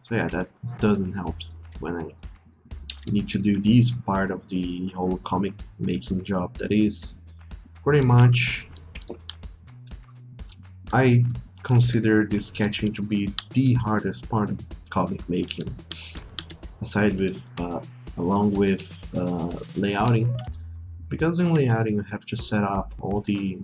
So yeah, that doesn't help when I need to do this part of the whole comic making job that is pretty much, I consider the sketching to be the hardest part of comic making, along with layouting, because in layouting you have to set up all the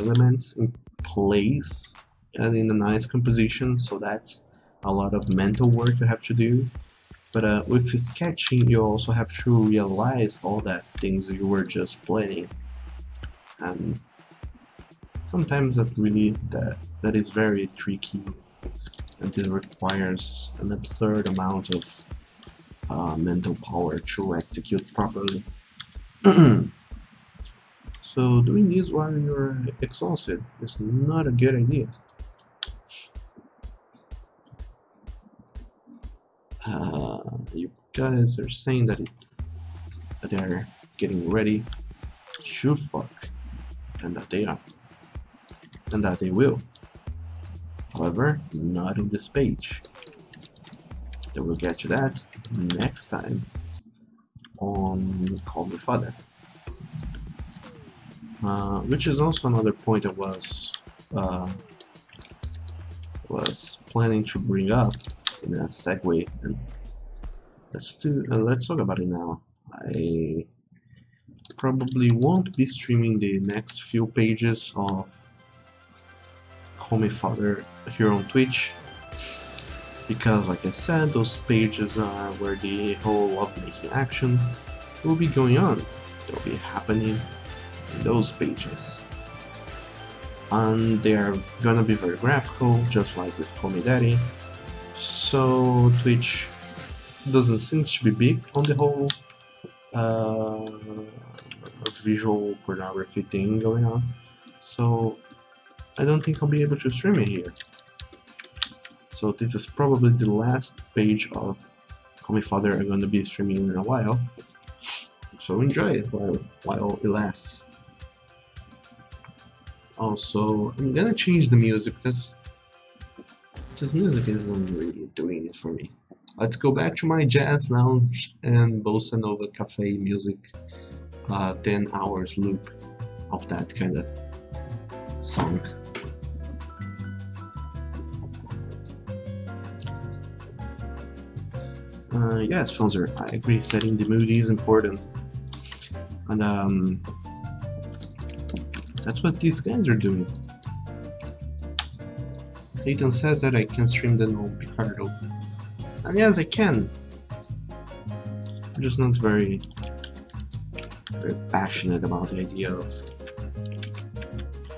elements in place and in a nice composition, so that's a lot of mental work you have to do. But with sketching, you also have to realize all that things you were just planning, and sometimes that is very tricky, and it requires an absurd amount of mental power to execute properly. So doing this while you're exhausted is not a good idea. You guys are saying that they're getting ready to fuck, and that they are, and that they will. However, not in this page. They will get to that next time on Call Me Father. Which is also another point I was planning to bring up in a segue, and let's talk about it now. I probably won't be streaming the next few pages of Call Me Father here on Twitch, because like I said, those pages are where the whole lovemaking action will be going on. They'll be happening in those pages, and they're gonna be very graphical, just like with Call Me Daddy. So Twitch doesn't seem to be big on the whole visual pornography thing going on, so I don't think I'll be able to stream it here. So this is probably the last page of Call Me Father I'm going to be streaming in a while, so enjoy it while it lasts. Also, I'm gonna change the music because this music isn't really doing it for me. Let's go back to my jazz lounge and bossa nova cafe music, 10 hours loop of that kind of song. Yes, Fonzer, I agree, setting the mood is important, and that's what these guys are doing. Nathan says that I can stream the non-Picardo. And yes, I can. I'm just not very passionate about the idea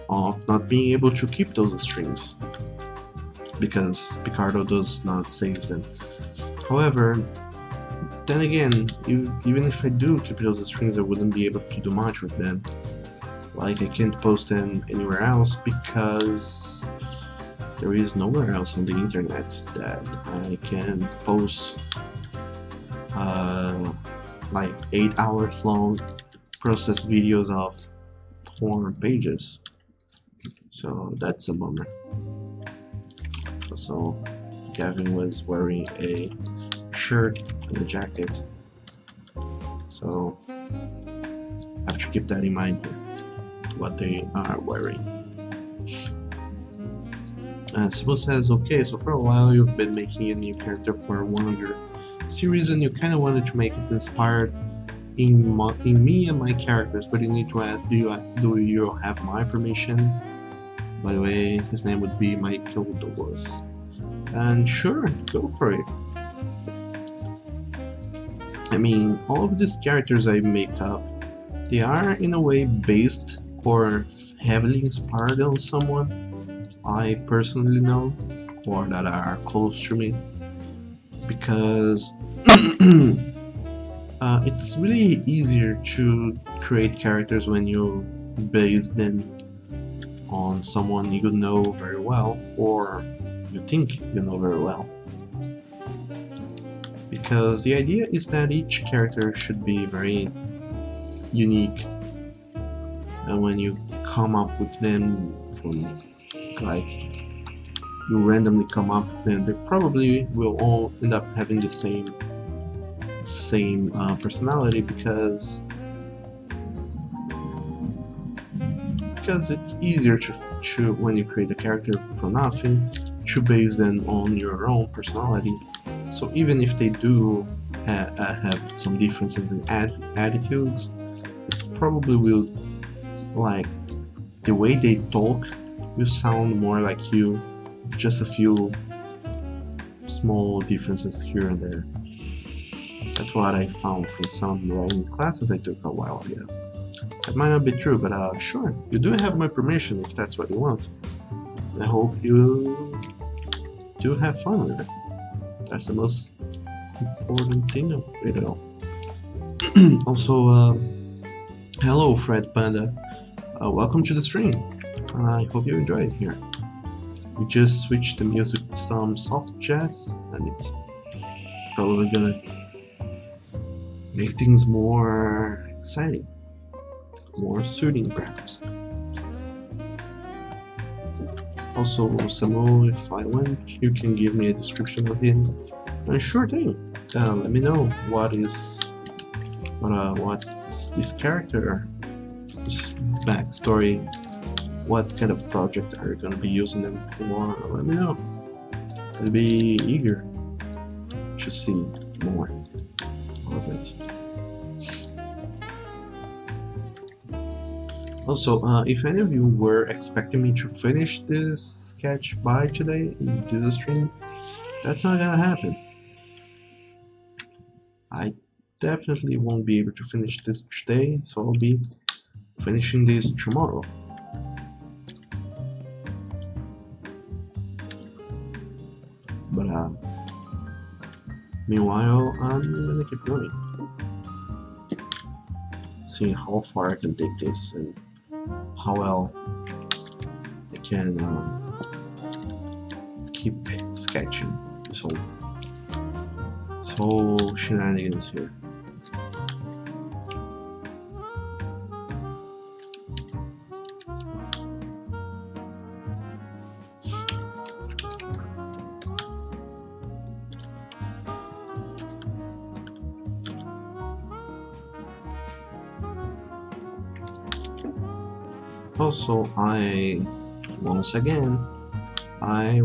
of not being able to keep those streams, because Picardo does not save them. However, then again, even if I do keep those streams, I wouldn't be able to do much with them. Like, I can't post them anywhere else because there is nowhere else on the internet that I can post like 8 hours long processed videos of porn pages. So that's a bummer. Also, Gavin was wearing a shirt and a jacket, so I have to keep that in mind here, what they are wearing. Sybil says, okay, so for a while you've been making a new character for one of your series and you kind of wanted to make it inspired in me and my characters, but you need to ask, do you have my permission? By the way, his name would be Michael Douglas. And sure, go for it. I mean, all of these characters I make up, they are in a way based or heavily inspired on someone I personally know or that are close to me, because it's really easier to create characters when you base them on someone you know very well, or you think you know very well. Because the idea is that each character should be very unique, and when you come up with them from, like, you randomly come up with them, they probably will all end up having the same personality, because it's easier to when you create a character from nothing, to base them on your own personality. So even if they do have some differences in attitudes, it probably will, like, the way they talk will sound more like you, with just a few small differences here and there. That's what I found from some writing classes I took a while ago. That might not be true, but sure, you do have my permission if that's what you want. I hope you do have fun with it. That's the most important thing of it all. Also, hello Fred Panda. Welcome to the stream. I hope you enjoy it here. We just switched the music to some soft jazz, and it's probably gonna make things more exciting, more soothing perhaps. Also, Samu, if I went, you can give me a description of him. Sure thing. Let me know what is this character, this backstory, what kind of project are you gonna be using them for? Let me know. I'll be eager to see more of it. Also, if any of you were expecting me to finish this sketch by today in this stream, that's not gonna happen. I definitely won't be able to finish this today, so I'll be finishing this tomorrow. But meanwhile, I'm gonna keep going, seeing how far I can take this and how well I can keep sketching this whole shenanigans here. Also, once again, I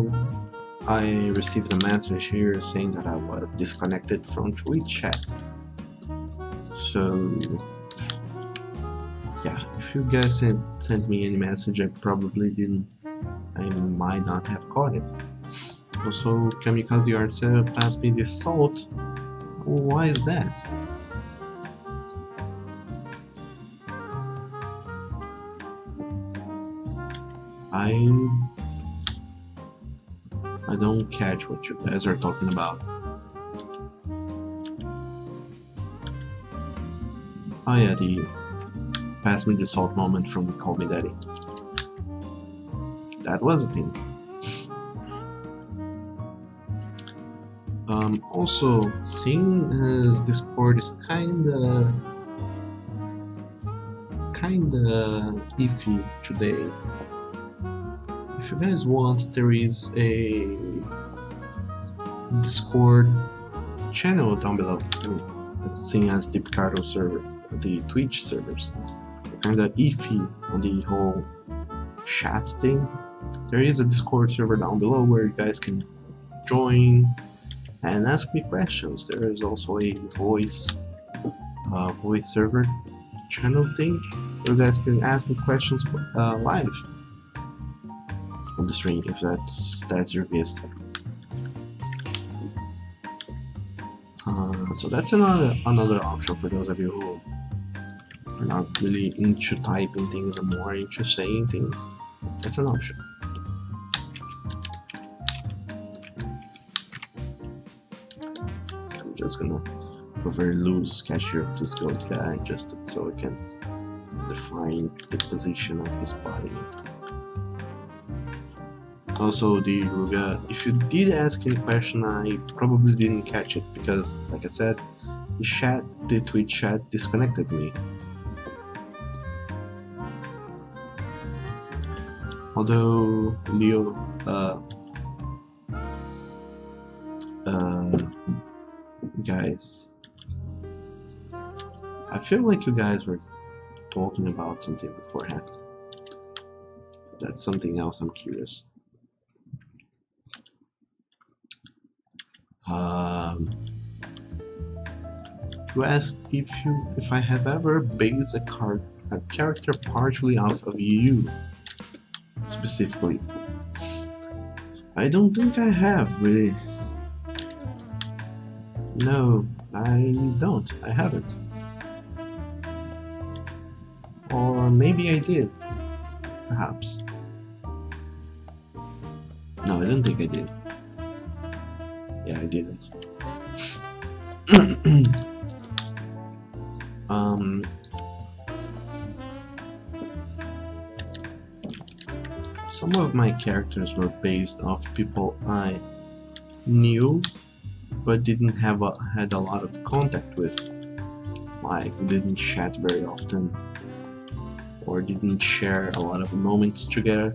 received a message here saying that I was disconnected from Twitch chat. So yeah, if you guys sent me any message, I might not have caught it. Also, Kamikaze Art said, pass me the salt. Why is that? I don't catch what you guys are talking about. Oh yeah, the pass me the salt moment from Call Me Daddy. That was a thing. Also, seeing as Discord is kinda iffy today, if you guys want, there is a Discord channel down below. I mean, seeing as the Picardo server, the Twitch servers, they're kinda iffy on the whole chat thing. There is a Discord server down below where you guys can join and ask me questions. There is also a voice server channel thing where you guys can ask me questions live on the stream if that's your guest. So that's another option for those of you who are not really into typing things and more into saying things. That's an option. I'm just gonna have a very loose sketch here of this goat guy just so I can define the position of his body. Also, the Ruga, if you did ask any question, I probably didn't catch it because, like I said, the Twitch chat disconnected me. Although Leo, guys, I feel like you guys were talking about something beforehand. That's something else I'm curious. You asked if I have ever based a character partially off of you, specifically. I don't think I have, really. No, I don't. I haven't. Or maybe I did. Perhaps. No, I don't think I did. Yeah, I didn't. Some of my characters were based off people I knew but didn't have had a lot of contact with, like didn't chat very often or didn't share a lot of moments together,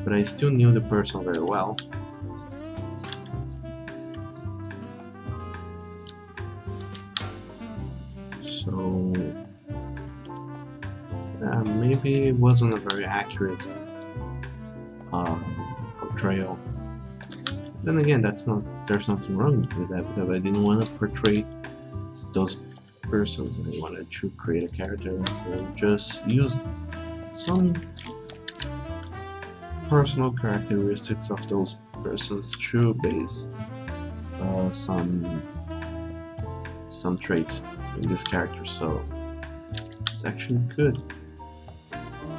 but I still knew the person very well. So maybe it wasn't a very accurate portrayal. Then again, there's nothing wrong with that because I didn't want to portray those persons. I wanted to create a character and just use some personal characteristics of those persons to base some traits in this character. So it's actually good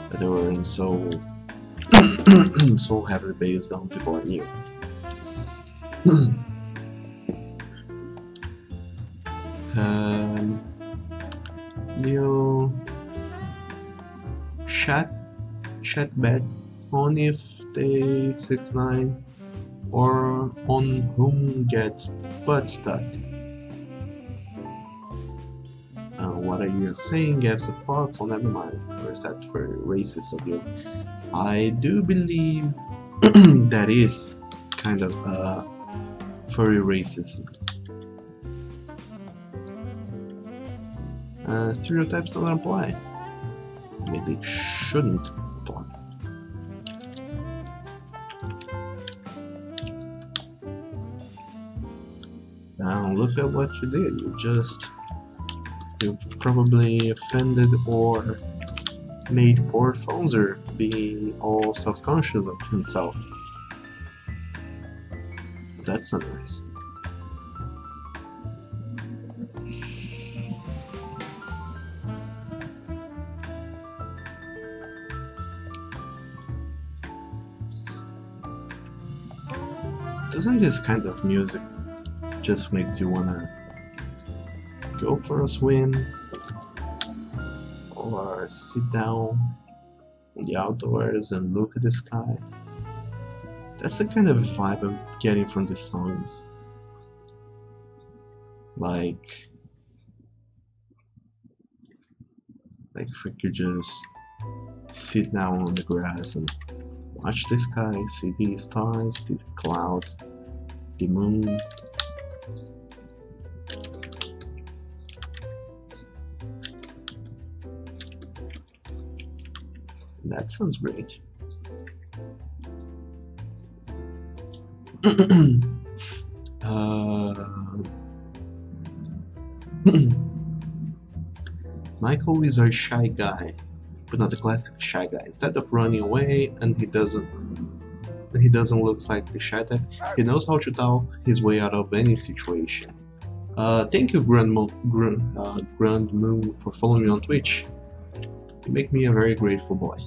that they weren't so so heavily based on people I knew. Leo chat bets on if they 6ix9ine or on whom gets butt stuck. What are you saying? Give some thoughts on never mind. Or is that for racist of you? I do believe that is kind of furry racism. Stereotypes don't apply. I mean, they shouldn't apply. Now look at what you did. You've probably offended or made poor Fonzer be all self-conscious of himself. That's not nice. Doesn't this kind of music just makes you wanna go for a swim or sit down in the outdoors and look at the sky? That's the kind of vibe I'm getting from the songs. Like if we could just sit down on the grass and watch the sky, see the stars, the clouds, the moon. That sounds great. Michael is our shy guy, but not the classic shy guy. Instead of running away, and he doesn't look like the shy type. He knows how to talk his way out of any situation. Thank you, Grand Moon, for following me on Twitch. You make me a very grateful boy.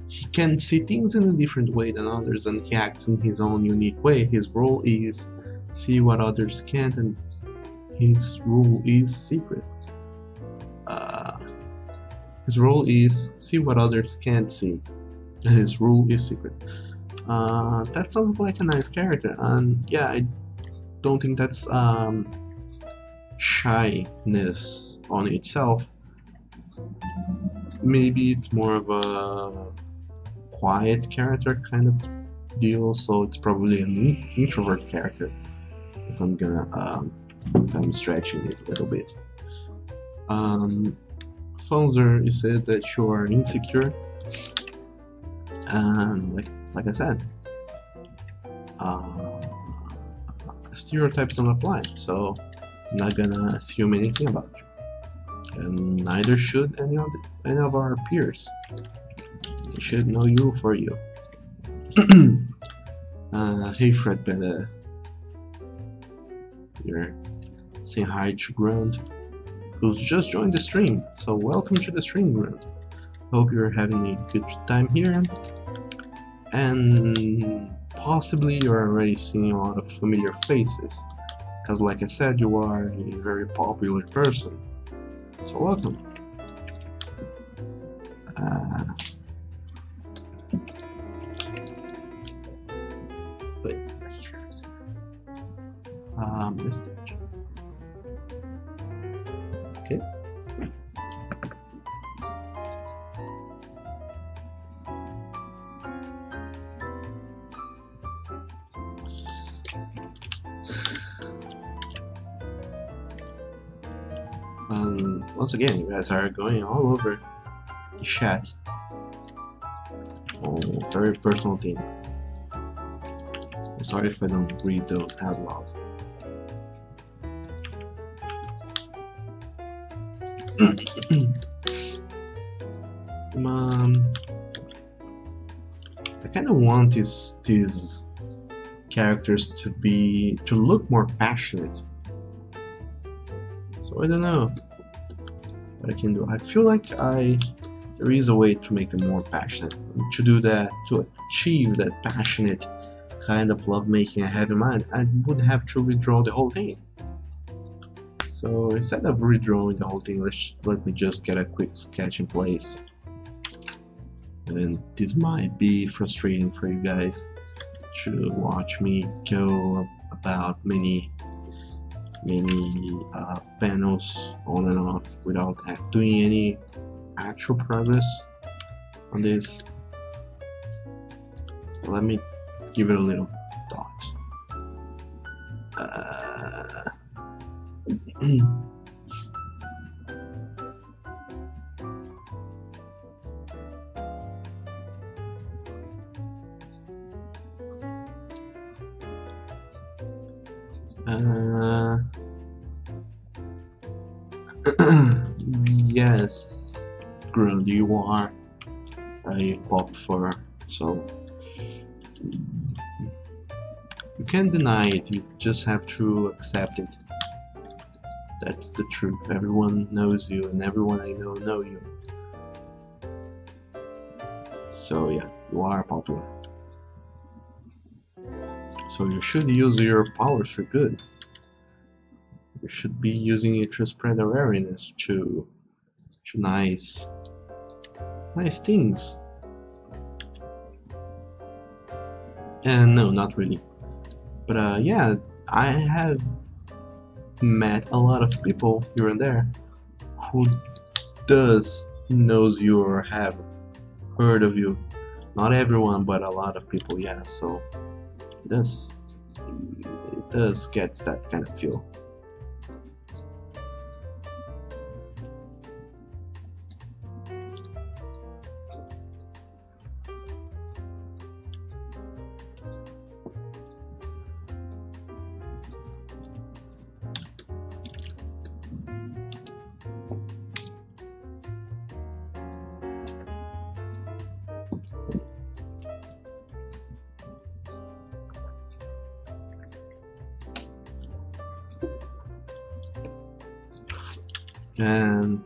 He can see things in a different way than others, and he acts in his own unique way. His role is see what others can't, and his rule is secret. His role is see what others can't see, and his rule is secret. That sounds like a nice character, and yeah, I don't think that's shyness on itself. Maybe it's more of a quiet character kind of deal, so it's probably an introvert character. If I'm stretching it a little bit. Fonzer, you said that you are insecure, and like I said, stereotypes don't apply, so I'm not gonna assume anything about you, and neither should any of our peers. They should know you for you. Hey Fred Bella. You're saying hi to Grund, who's just joined the stream, so welcome to the stream, Grund. Hope you're having a good time here, and possibly you're already seeing a lot of familiar faces, because like I said, you are a very popular person, so welcome. Wait. Missed it. Okay. Once again, you guys are going all over the chat on very personal things. Sorry if I don't read those out loud. I kind of want these characters to look more passionate. So I don't know what I can do. I feel like there is a way to make them more passionate. To do that, to achieve that passionate kind of lovemaking I have in mind, I would have to redraw the whole thing. So instead of redrawing the whole thing, let me just get a quick sketch in place. And this might be frustrating for you guys to watch me go about many panels on and off without doing any actual progress on this. Let me give it a little thought. Yes, Grund, you are a pop for So you can't deny it, you just have to accept it. That's the truth. Everyone knows you, and everyone I know you. So yeah, you are popular. So you should use your powers for good. You should be using it to spread awareness to nice things. And no, not really. But yeah, I have met a lot of people here and there who knows you or have heard of you. Not everyone, but a lot of people, yeah. So it does get that kind of feel. And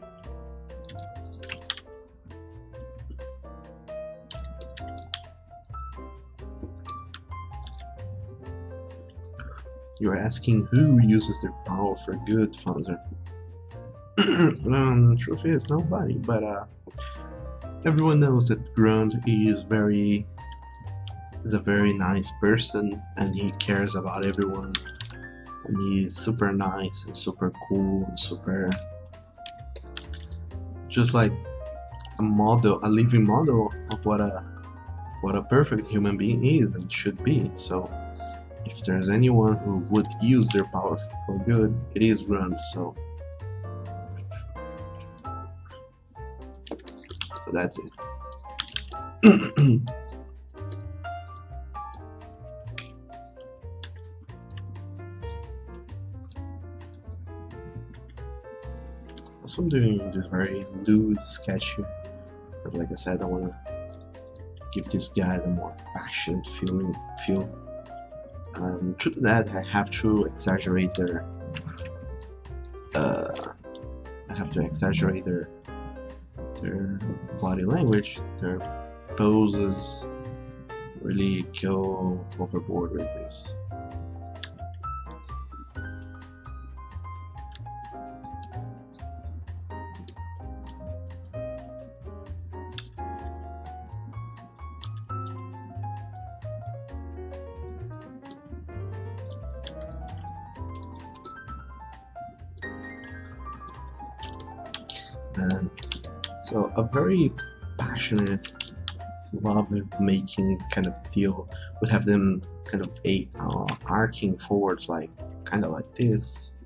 you're asking who uses their power for good, Fonzer. Truth is nobody, but everyone knows that Grunt is a very nice person, and he cares about everyone, and he's super nice and super cool and super just like a living model of what a perfect human being is and should be. So if there's anyone who would use their power for good, it is Grunt. So that's it. So I'm doing this very loose sketch here, but like I said, I want to give this guy a more passionate feel. And to that, I have to exaggerate their body language, their poses. Really go overboard with this. And so a very passionate love-making kind of deal would have them kind of arcing forwards, like kind of like this.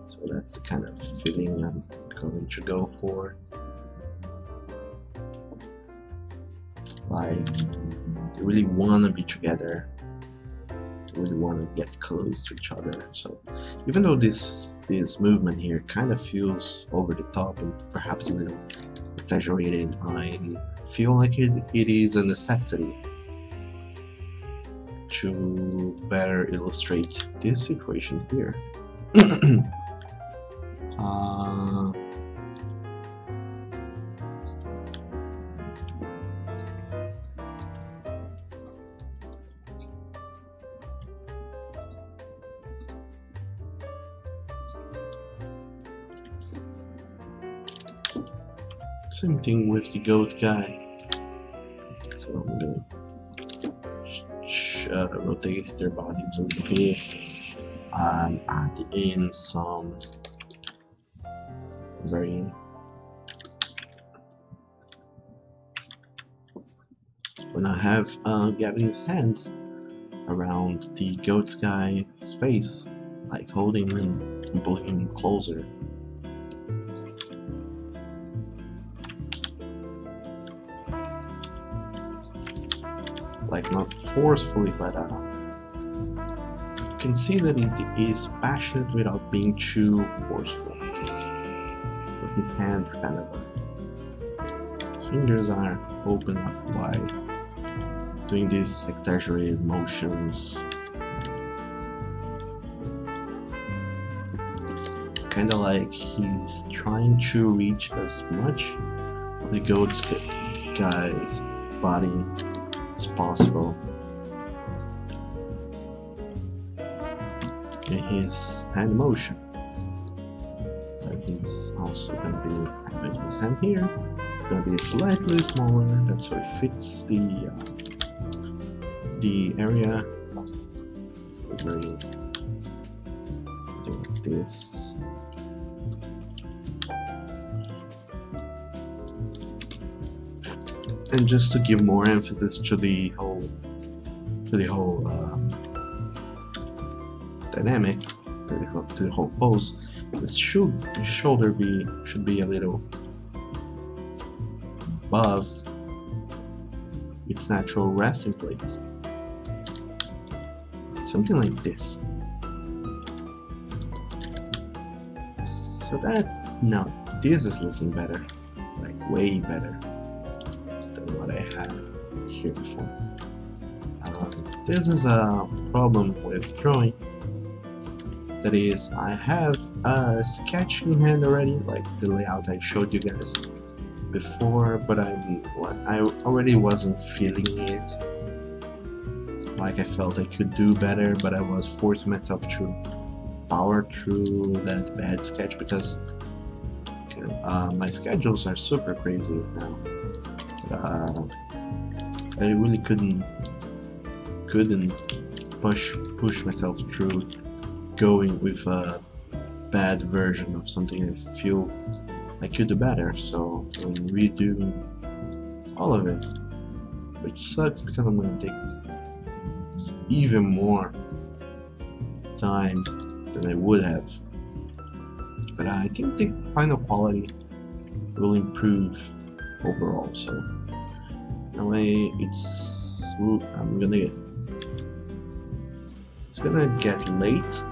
So that's the kind of feeling I'm going to go for. Like they really want to be together. They really want to get close to each other. So even though this movement here kind of feels over the top and perhaps a little exaggerated, I feel like it is a necessity to better illustrate this situation here. Same thing with the goat guy. So I'm gonna rotate their bodies a little bit and add in some very when I have Gavin's hands around the goat guy's face, like holding him and pulling him closer. Like not forcefully, but you can see that it is passionate without being too forceful. So his hands his fingers are open up wide, doing these exaggerated motions. Kinda like he's trying to reach as much of the goat guy's body as possible. In his hand motion. But he's also gonna be having his hand here. Gonna be slightly smaller, that's so it fits the area. Very something like this. And just to give more emphasis to the whole dynamic, to the whole pose, this shoulder should be a little above its natural resting place. Something like this. So that, now this is looking better, like way better than what I had here before. This is a problem with drawing. That is, I have a sketch in hand already, like the layout I showed you guys before, but I already wasn't feeling it. Like I felt I could do better, but I was forcing myself to power through that bad sketch because my schedules are super crazy now. I really couldn't push myself through going with a bad version of something I feel I could do better, so I'm redoing all of it, which sucks because I'm gonna take even more time than I would have, but I think the final quality will improve overall. So in a way, it's gonna get late,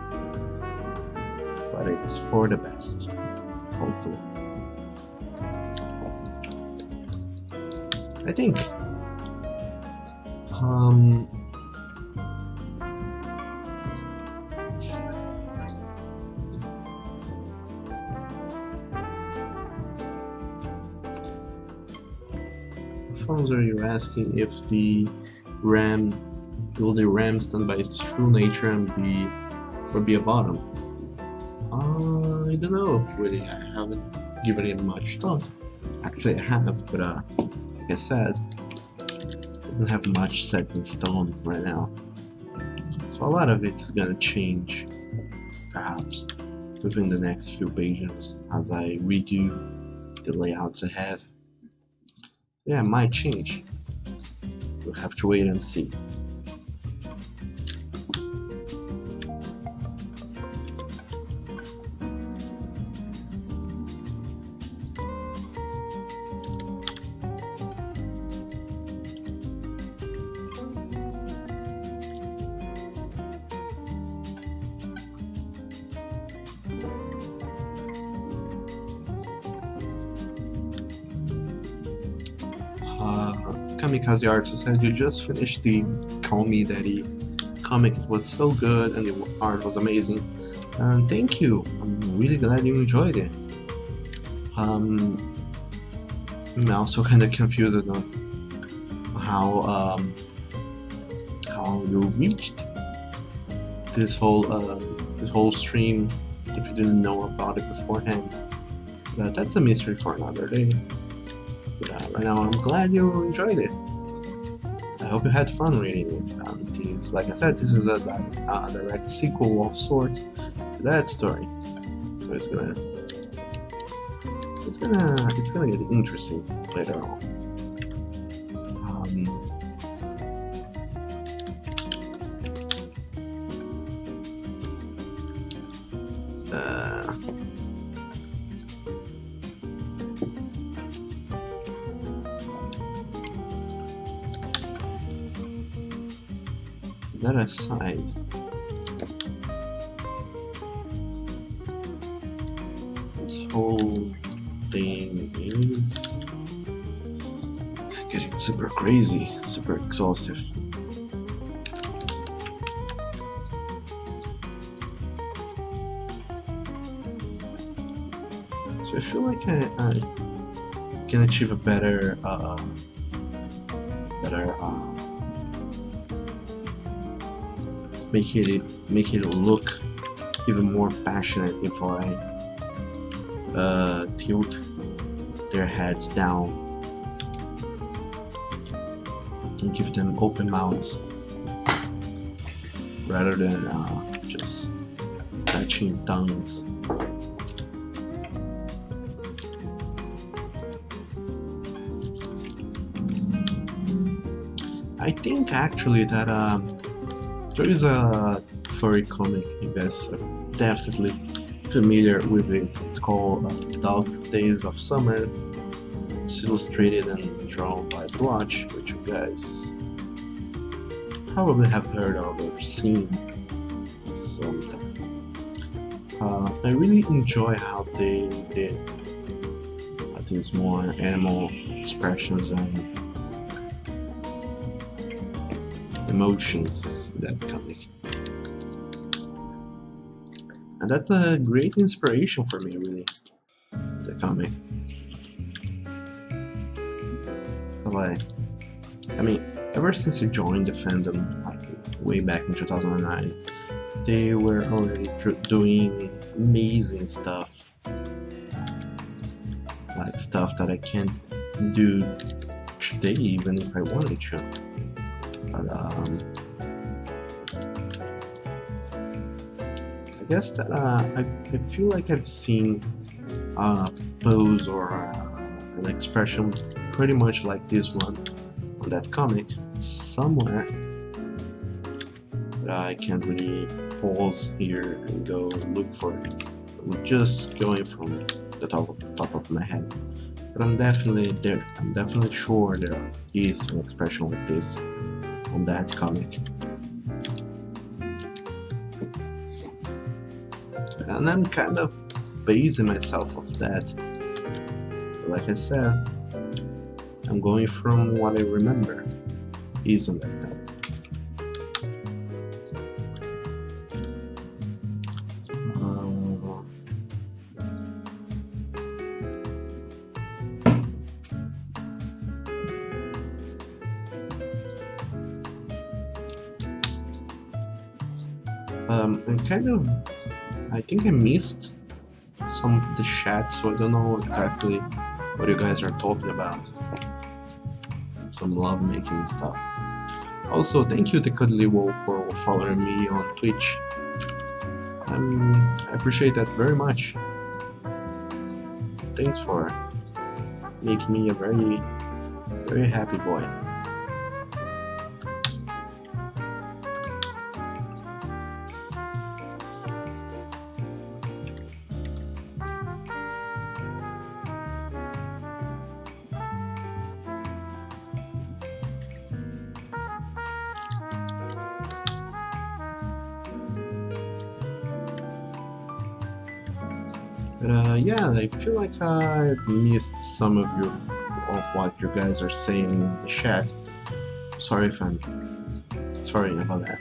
but it's for the best, hopefully. I think Alfonso, you're asking if the RAM will stand by its true nature and be a bottom. I don't know, really. I haven't given it much thought. Actually, I have, but like I said, I don't have much set in stone right now. So a lot of it's gonna change, perhaps, within the next few pages as I redo the layouts I have. Yeah, it might change. We'll have to wait and see. Kamikaze Artist said you just finished the Call Me Daddy comic. It was so good and the art was amazing. Thank you. I'm really glad you enjoyed it. I'm also kind of confused on how you reached this whole stream if you didn't know about it beforehand. But that's a mystery for another day. Right now, I'm glad you enjoyed it. I hope you had fun reading it. Like I said, this is a direct sequel of sorts to that story, so it's gonna get interesting later on. That aside, this whole thing is getting super crazy, super exhaustive. So I feel like I can achieve a better make it look even more passionate if I tilt their heads down and give them open mouths rather than just touching tongues. I think actually that there is a furry comic, you guys are definitely familiar with it. It's called Dog's Days of Summer. It's illustrated and drawn by Blotch, which you guys probably have heard of or seen sometime. I really enjoy how they did these more animal expressions and emotions in that comic. And that's a great inspiration for me, really, the comic. I mean, ever since I joined the fandom, like, way back in 2009, they were already doing amazing stuff. Like stuff that I can't do today, even if I wanted to. But I guess that I feel like I've seen a pose or an expression pretty much like this one on that comic somewhere, but I can't really pause here and go look for it. I'm just going from the top of my head, but I'm definitely there. I'm definitely sure there is an expression like this on that comic. And I'm kind of basing myself off that. Like I said, I'm going from what I remember is on that comic. I think I missed some of the chat, so I don't know exactly what you guys are talking about. Some love-making stuff. Also, thank you to Cuddly Wolf for following me on Twitch. I appreciate that very much. Thanks for making me a very, very happy boy. But yeah, I feel like I missed some of what you guys are saying in the chat. Sorry if I'm sorry about that.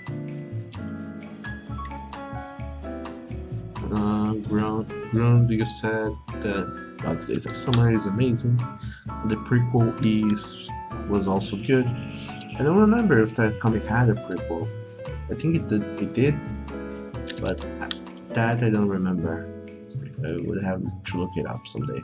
Ground, you said that Dog's Days of Summer is amazing. The prequel was also good. I don't remember if that comic had a prequel. I think it did, but that I don't remember. I would have to look it up someday.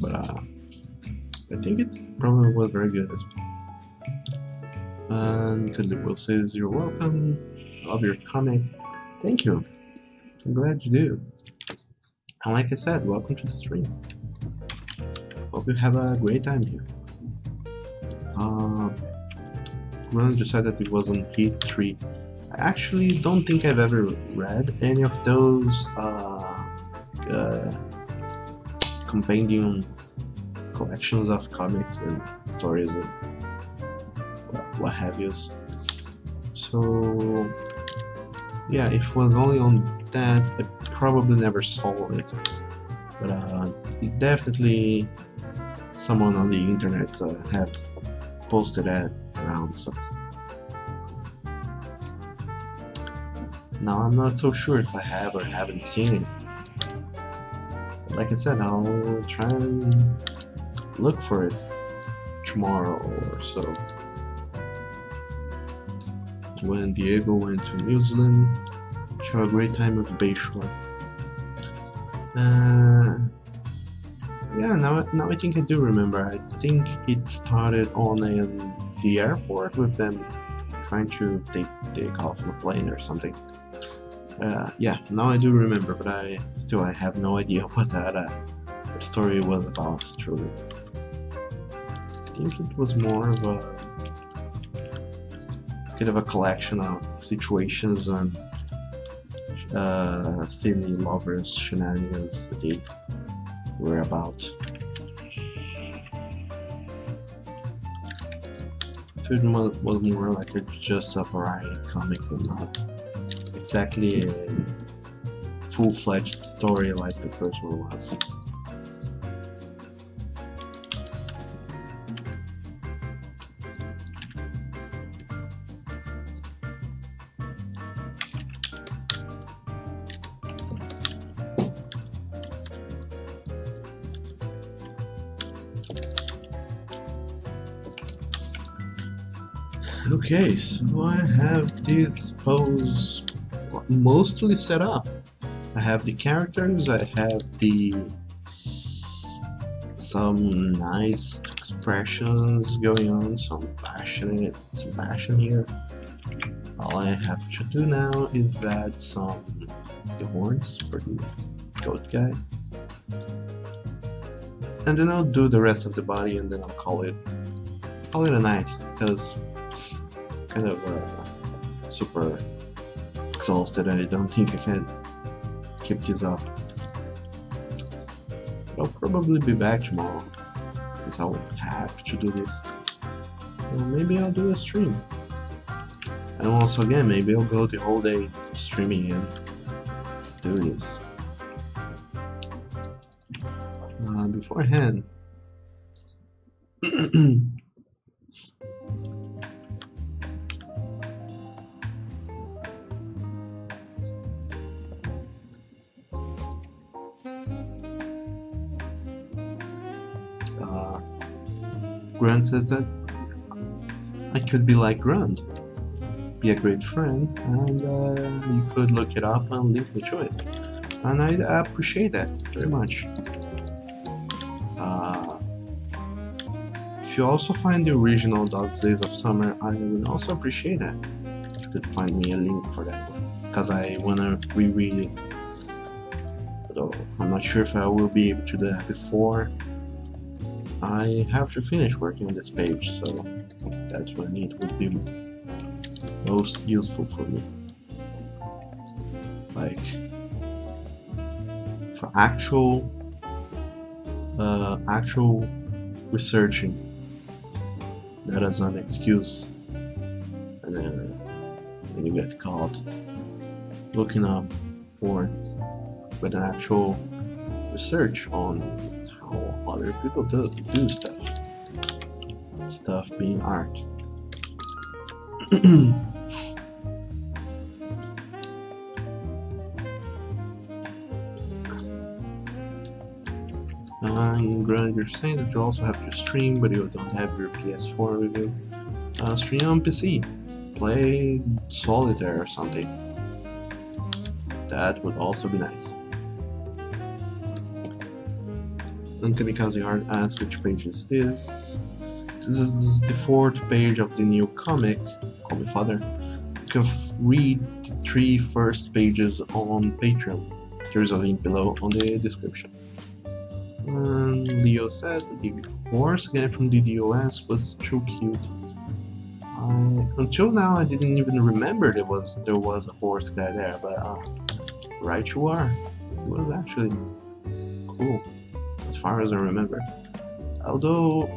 But I think it probably was very good as well. And Cuddly Will says, "You're welcome. Love your comic." Thank you. I'm glad you do. And like I said, welcome to the stream. Hope you have a great time here. Ron just said that it was on Heat 3. I actually don't think I've ever read any of those compendium collections of comics and stories and what have yous. So yeah, if it was only on that, I probably never saw it. But it definitely someone on the internet have posted that around. So now I'm not so sure if I have or haven't seen it. But like I said, I'll try and look for it tomorrow or so. When Diego went to New Zealand, she had a great time with Bayshore. Yeah, now I think I do remember. I think it started on the airport with them trying to take off on a plane or something. Yeah, now I do remember, but I have no idea what that story was about, truly. I think it was more of a kind of a collection of situations and silly lovers shenanigans that they were about. So it was more like just a variety comic and not exactly a full-fledged story like the first one was. Okay, so I have this pose mostly set up. I have the characters, I have some nice expressions going on, some passion here. All I have to do now is add the horns for the goat guy. And then I'll do the rest of the body and then I'll call it a night, because kind of super exhausted and I don't think I can keep this up. I'll probably be back tomorrow since I'll have to do this. So maybe I'll do a stream. And also again, maybe I'll go the whole day streaming and do this. Beforehand, Grant says that I could be like Grant, be a great friend, and you could look it up and link me to it. And I appreciate that very much. If you also find the original Dog's Days of Summer, I would also appreciate that. If you could find me a link for that one, because I wanna reread it. Although I'm not sure if I will be able to do that before I have to finish working on this page, so that's when it would be most useful for me. Like for actual researching, not as an excuse, and then when you get caught looking up porn, but an actual research on how other people do stuff being art. Grant, you're saying that you also have to stream, but you don't have your PS4 with you. Stream on PC. Play Solitaire or something. That would also be nice. And Kamikaze Art asks which page is this. This is the 4th page of the new comic, Call Me Father. You can read the 3 first pages on Patreon. There's a link below on the description. And Leo says that the horse guy from DDoS was too cute. Until now I didn't even remember there was a horse guy there, but right you are. It was actually cool, as far as I remember. Although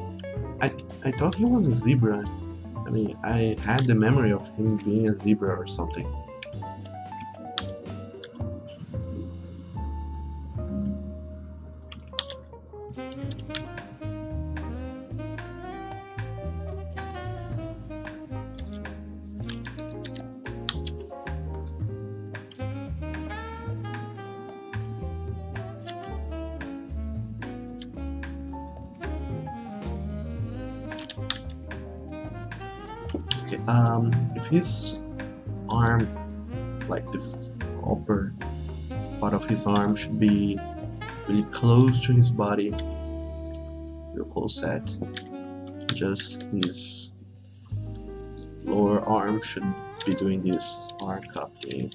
I thought he was a zebra. I mean, I had the memory of him being a zebra or something. Okay, if his arm, like the upper part of his arm should be really close to his body, real close set. Just his lower arm should be doing this arm cup thing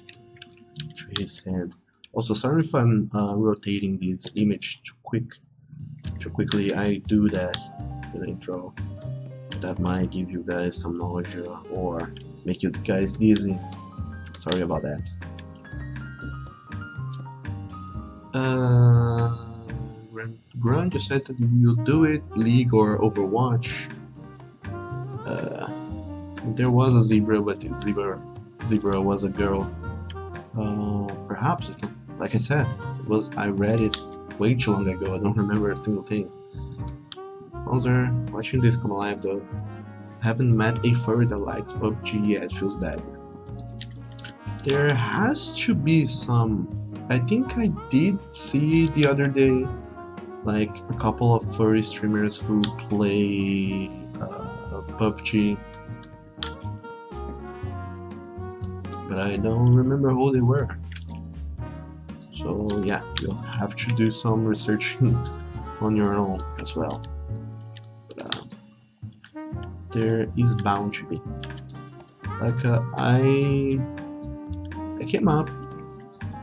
to his hand. Also, sorry if I'm rotating this image too quickly. I do that in the intro. That might give you guys some nausea or make you guys dizzy. Sorry about that. Grant, you said that you'll do it, League or Overwatch. There was a zebra, but the zebra was a girl. Perhaps, like I said, I read it way too long ago. I don't remember a single thing. Fonzer, watching this come alive though. Haven't met a furry that likes PUBG yet, feels bad. There has to be some. I think I did see the other day, like a couple of furry streamers who play PUBG, but I don't remember who they were. So yeah, you'll have to do some researching on your own as well. But, there is bound to be. Like I came up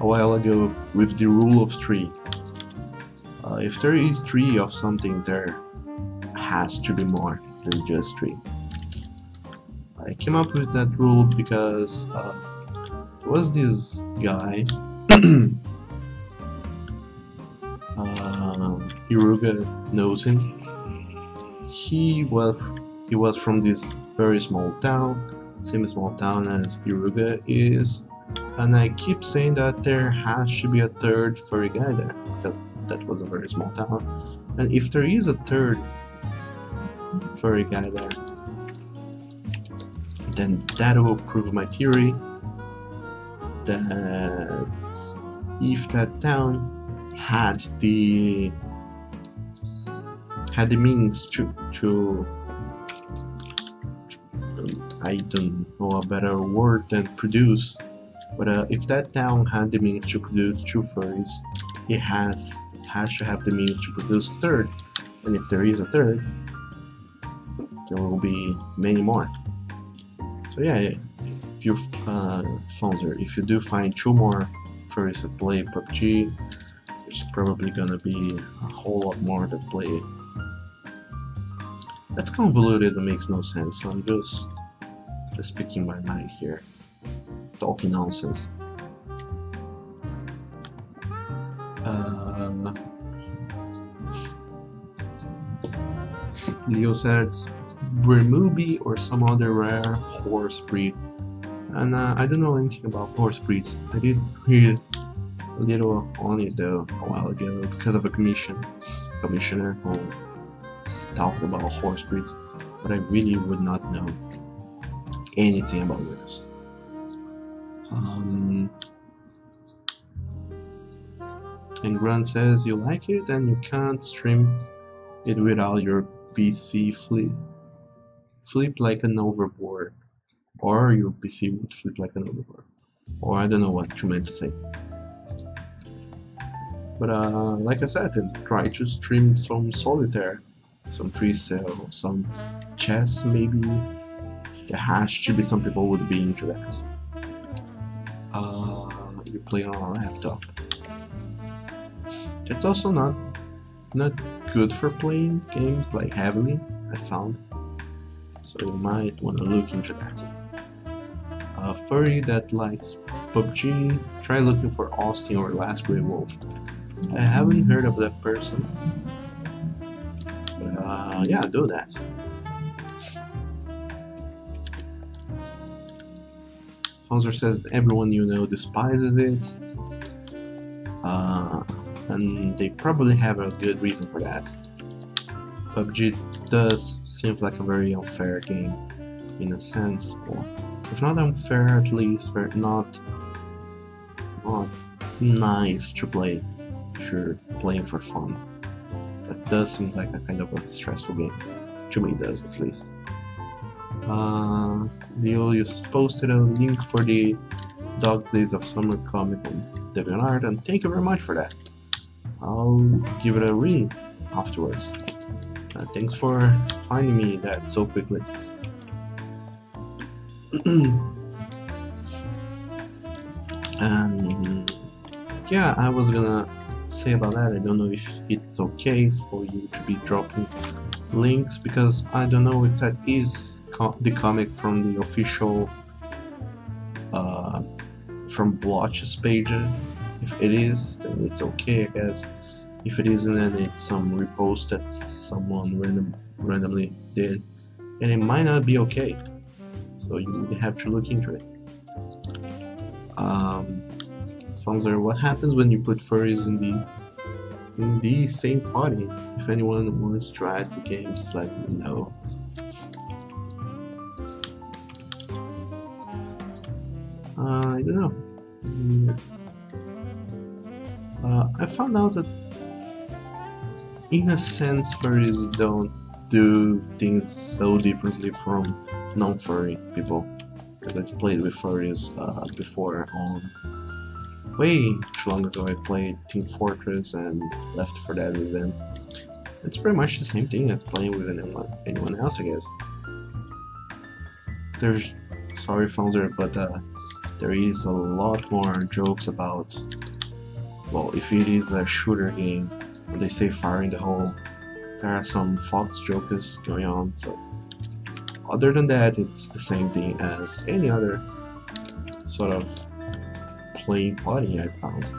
a while ago with the rule of 3. If there is 3 of something, there has to be more than just 3. I came up with that rule because there was this guy, Iruga knows him. He was from this very small town, same small town as Iruga is, and I keep saying that there has to be a third furry guy there, because that was a very small town. And if there is a third furry guy there, then that will prove my theory that if that town had the means to I don't know a better word than produce, but if that town had the means to produce 2 furries, it has to have the means to produce a third, and if there is a third, there will be many more. So yeah, if you Fonzer, if you do find 2 more furries that play PUBG, there's probably gonna be a whole lot more that play. That's convoluted and makes no sense, so I'm just speaking my mind here, talking nonsense. Leo says Bermubi or some other rare horse breed, and I don't know anything about horse breeds. I did read a little on it though a while ago because of a commissioner who talked about horse breeds, but I really would not know anything about those. And Grant says you like it and you can't stream it without your PC flip like an overboard, or your PC would flip like an overboard, or I don't know what you meant to say. But like I said, try to stream some solitaire, some free cell, some chess maybe. There has to be some people who would be into that. You play on a laptop. It's also not good for playing games like heavily, I found. So you might want to look into that. A furry that likes PUBG, try looking for Austin or Last Grey Wolf. I haven't heard of that person. But yeah, do that. Fonzer says everyone you know despises it. And they probably have a good reason for that. PUBG does seem like a very unfair game, in a sense, or if not unfair, at least not nice to play if you're playing for fun. That does seem like a kind of a stressful game. To me, it does at least. Leo, you posted a link for the Dog's Days of Summer comic on DeviantArt, and thank you very much for that. I'll give it a read afterwards. Thanks for finding me that so quickly. And yeah, I was gonna say about that, I don't know if it's okay for you to be dropping links, because I don't know if that is the comic from the official from Blotch's page. If it is, then it's okay, I guess. If it isn't, then it's some repost that someone randomly did, and it might not be okay, so you would have to look into it. Fonzer, what happens when you put furries in the same party? If anyone wants to add the games, let me know. I don't know. I found out that in a sense furries don't do things so differently from non-furry people, because I've played with furries before. Way too long ago I played Team Fortress and Left 4 Dead with them. It's pretty much the same thing as playing with anyone else, I guess. Sorry Fonzer, but there is a lot more jokes about, well, if it is a shooter game, when they say fire in the hole, there are some fox jokes going on, so other than that, it's the same thing as any other sort of playing party I found.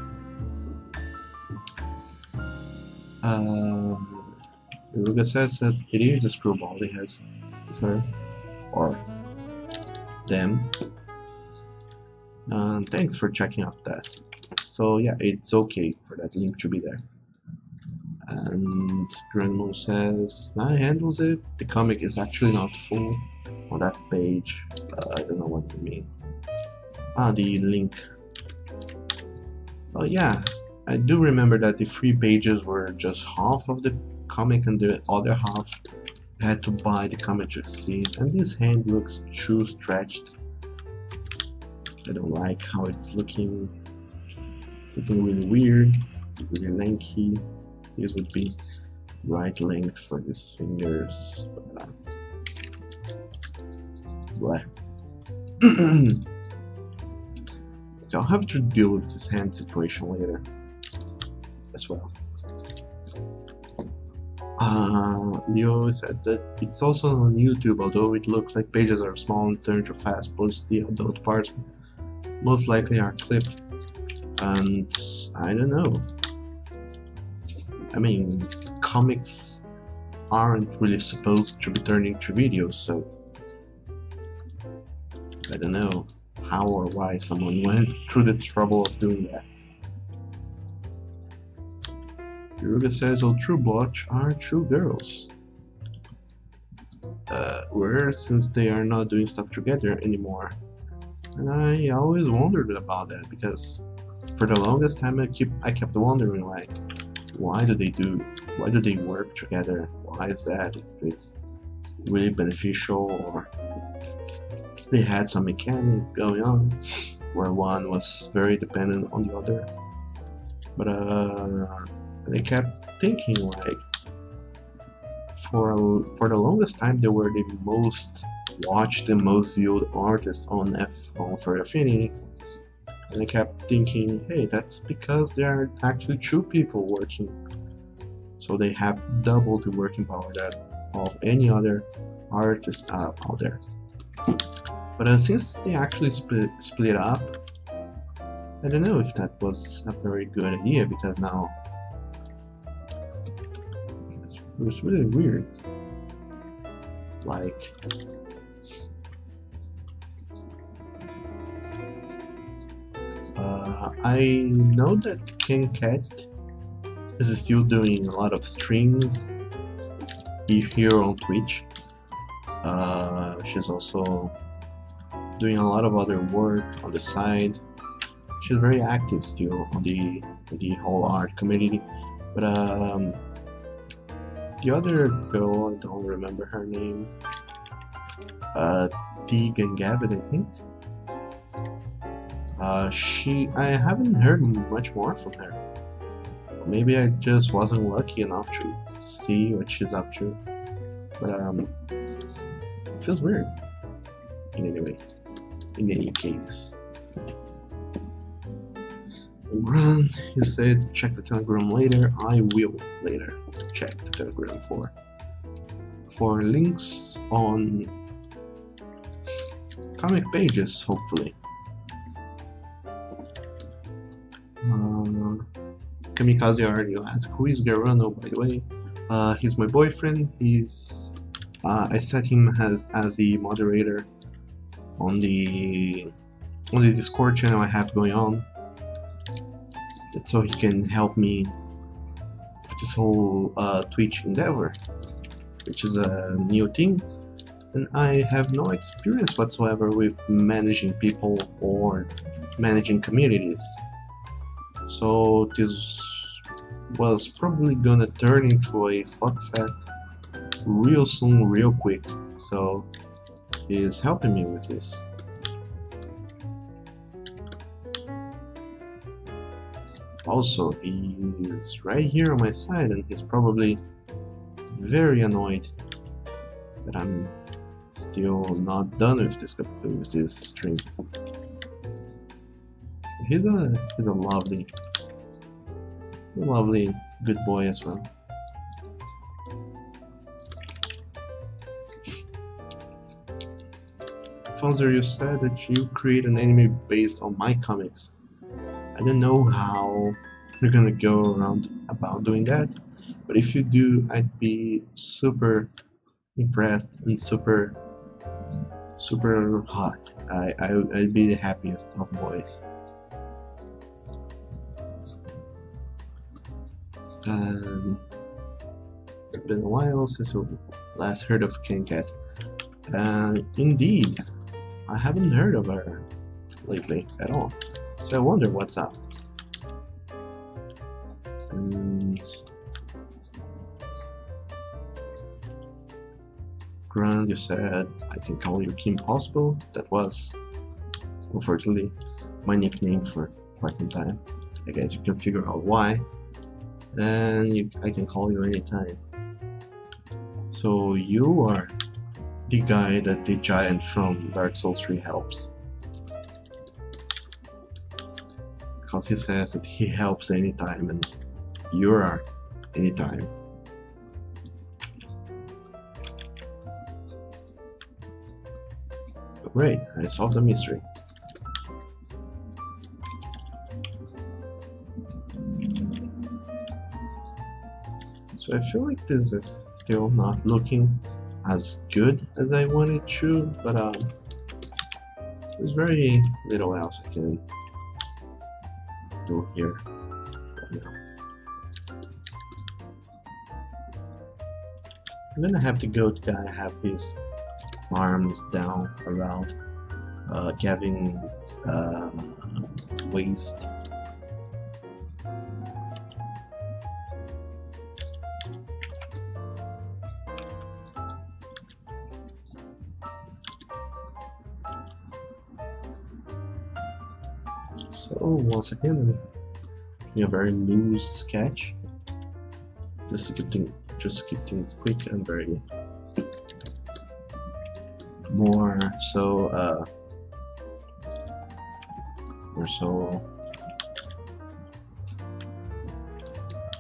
Ruga says that it is a screwball he has, her, or them. Thanks for checking out that. So yeah, it's okay for that link to be there. And Grandma says, now he handles it. The comic is actually not full on that page. I don't know what you mean. The link. Oh yeah, I do remember that the 3 pages were just half of the comic, and the other half you had to buy the comic to see it. And this hand looks too stretched. I don't like how it's looking really weird, really lanky. This would be right length for his fingers. Blah. I'll have to deal with this hand situation later as well. Leo said that it's also on YouTube, although it looks like pages are small and turn too fast, plus the adult parts most likely are clipped. And I don't know. I mean, comics aren't really supposed to be turned into videos, so I don't know how or why someone went through the trouble of doing that. Yoruga says all true blotch are true girls. Where, since they are not doing stuff together anymore. And I always wondered about that, because for the longest time I kept wondering, like, why do they work together? Why is that? If it's really beneficial, or they had some mechanic going on where one was very dependent on the other. But I kept thinking, like, for the longest time they were the most watched and most viewed artists on Furry Affinity, and I kept thinking, hey, that's because they are actually 2 people working, so they have double the working power of any other artist out there. But since they actually split up, I don't know if that was a very good idea, because now it was really weird. Like, I know that Ken Cat is still doing a lot of streams here on Twitch. She's also doing a lot of other work on the side. She's very active still on the whole art community. But the other girl, I don't remember her name. Teague and Gavin, I think. I haven't heard much more from her. Maybe I just wasn't lucky enough to see what she's up to. But it feels weird. In any case. Grant, he said, check the Telegram later. I will later check the Telegram for links on comic pages, hopefully. Kamikaze already asked, who is Garano, by the way? He's my boyfriend. I set him as the moderator on the Discord channel I have going on, so he can help me with this whole Twitch endeavor, which is a new thing, and I have no experience whatsoever with managing people or managing communities. So this was probably gonna turn into a fuckfest real soon, real quick. So he's helping me with this. Also, he's right here on my side, and he's probably very annoyed that I'm still not done with this stream. He's a lovely good boy as well. Fonzer, you said that you create an anime based on my comics. I don't know how you're gonna go around about doing that, but if you do, I'd be super impressed and super hot. I'd be the happiest of boys. It's been a while since we last heard of Cat. Indeed, I haven't heard of her lately at all. So I wonder what's up. And Grant, you said I can call you Kim Possible. That was, unfortunately, my nickname for quite some time. I guess you can figure out why. And I can call you anytime. So you are the guy that the giant from Dark Souls 3 helps. Because he says that he helps anytime, and you are anytime. Great, I solved the mystery. So I feel like this is still not looking as good as I wanted to, but there's very little else I can do here right now. I'm gonna have to go to guy have his arms down around Gavin's waist. So once again, I'm making a very loose sketch, just to keep things quick and very more so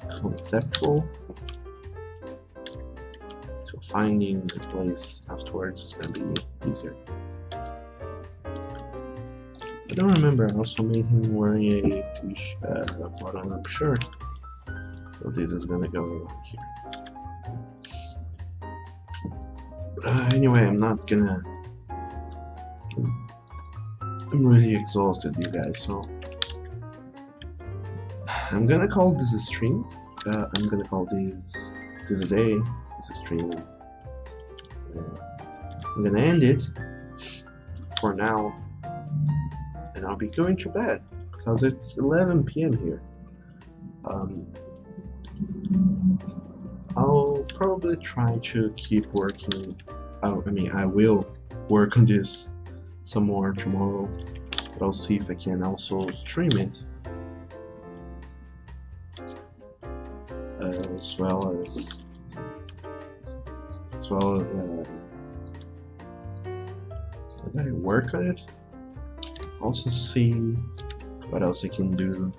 conceptual. So finding the place afterwards is gonna be easier. I don't remember, I also made him wearing a button-up shirt. So this is gonna go here. Anyway, I'm really exhausted, you guys, so I'm gonna call this a stream. I'm gonna call this a day, this is a stream. I'm gonna end it for now, and I'll be going to bed because it's 11 PM here. I'll probably try to keep working. I will work on this some more tomorrow, but I'll see if I can also stream it, as well as I work on it. Also see what else I can do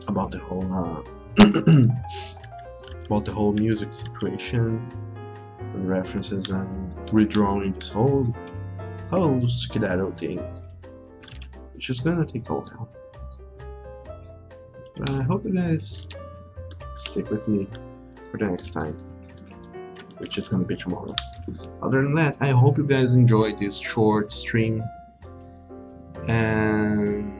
about the whole about the whole music situation and references and redrawing this whole skedaddle thing, which is gonna take a while. But I hope you guys stick with me for the next time, which is gonna be tomorrow. Other than that, I hope you guys enjoyed this short stream, and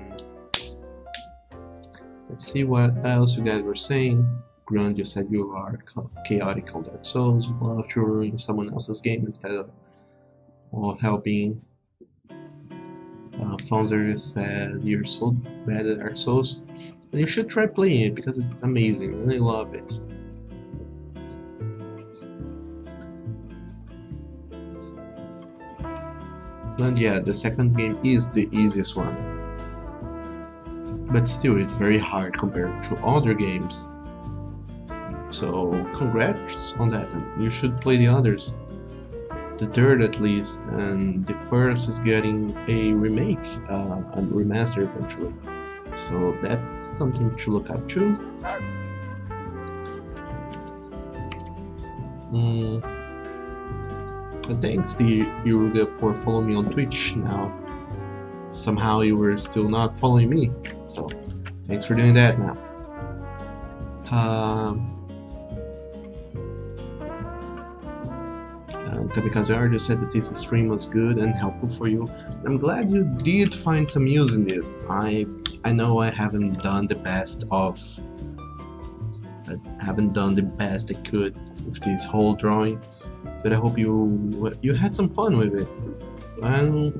let's see what else you guys were saying. Grund, you said you are chaotic on Dark Souls, would love to ruin someone else's game instead of helping. Fonzer said you're so bad at Dark Souls, and you should try playing it because it's amazing and I love it. And yeah, the second game is the easiest one, but still it's very hard compared to other games. So congrats on that, and you should play the others. The third at least, and the first is getting a remake, a remaster eventually. So that's something to look up to. And thanks to Yuruga for following me on Twitch now. Somehow you were still not following me, so thanks for doing that now. Kamikaze Artist said that this stream was good and helpful for you. I'm glad you did find some use in this. I know I haven't done the best I could with this whole drawing, but I hope you had some fun with it, and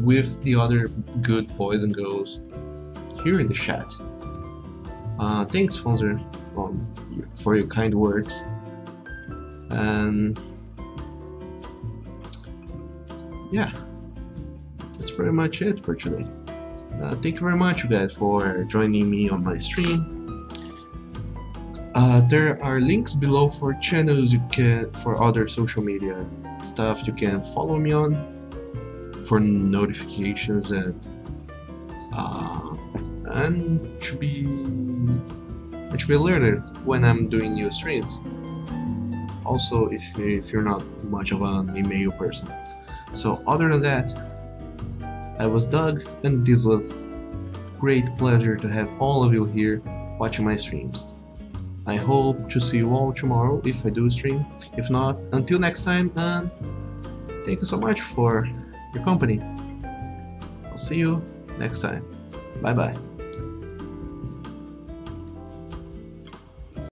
with the other good boys and girls here in the chat. Thanks, Fonzer, for your kind words, and yeah, that's pretty much it for today. Thank you very much, you guys, for joining me on my stream. There are links below for channels for other social media stuff you can follow me on for notifications and should be alerted when I'm doing new streams. Also, if you're not much of an email person. So other than that, I was Doug, and this was great pleasure to have all of you here watching my streams. I hope to see you all tomorrow if I do stream. If not, until next time, and thank you so much for your company. I'll see you next time. Bye bye.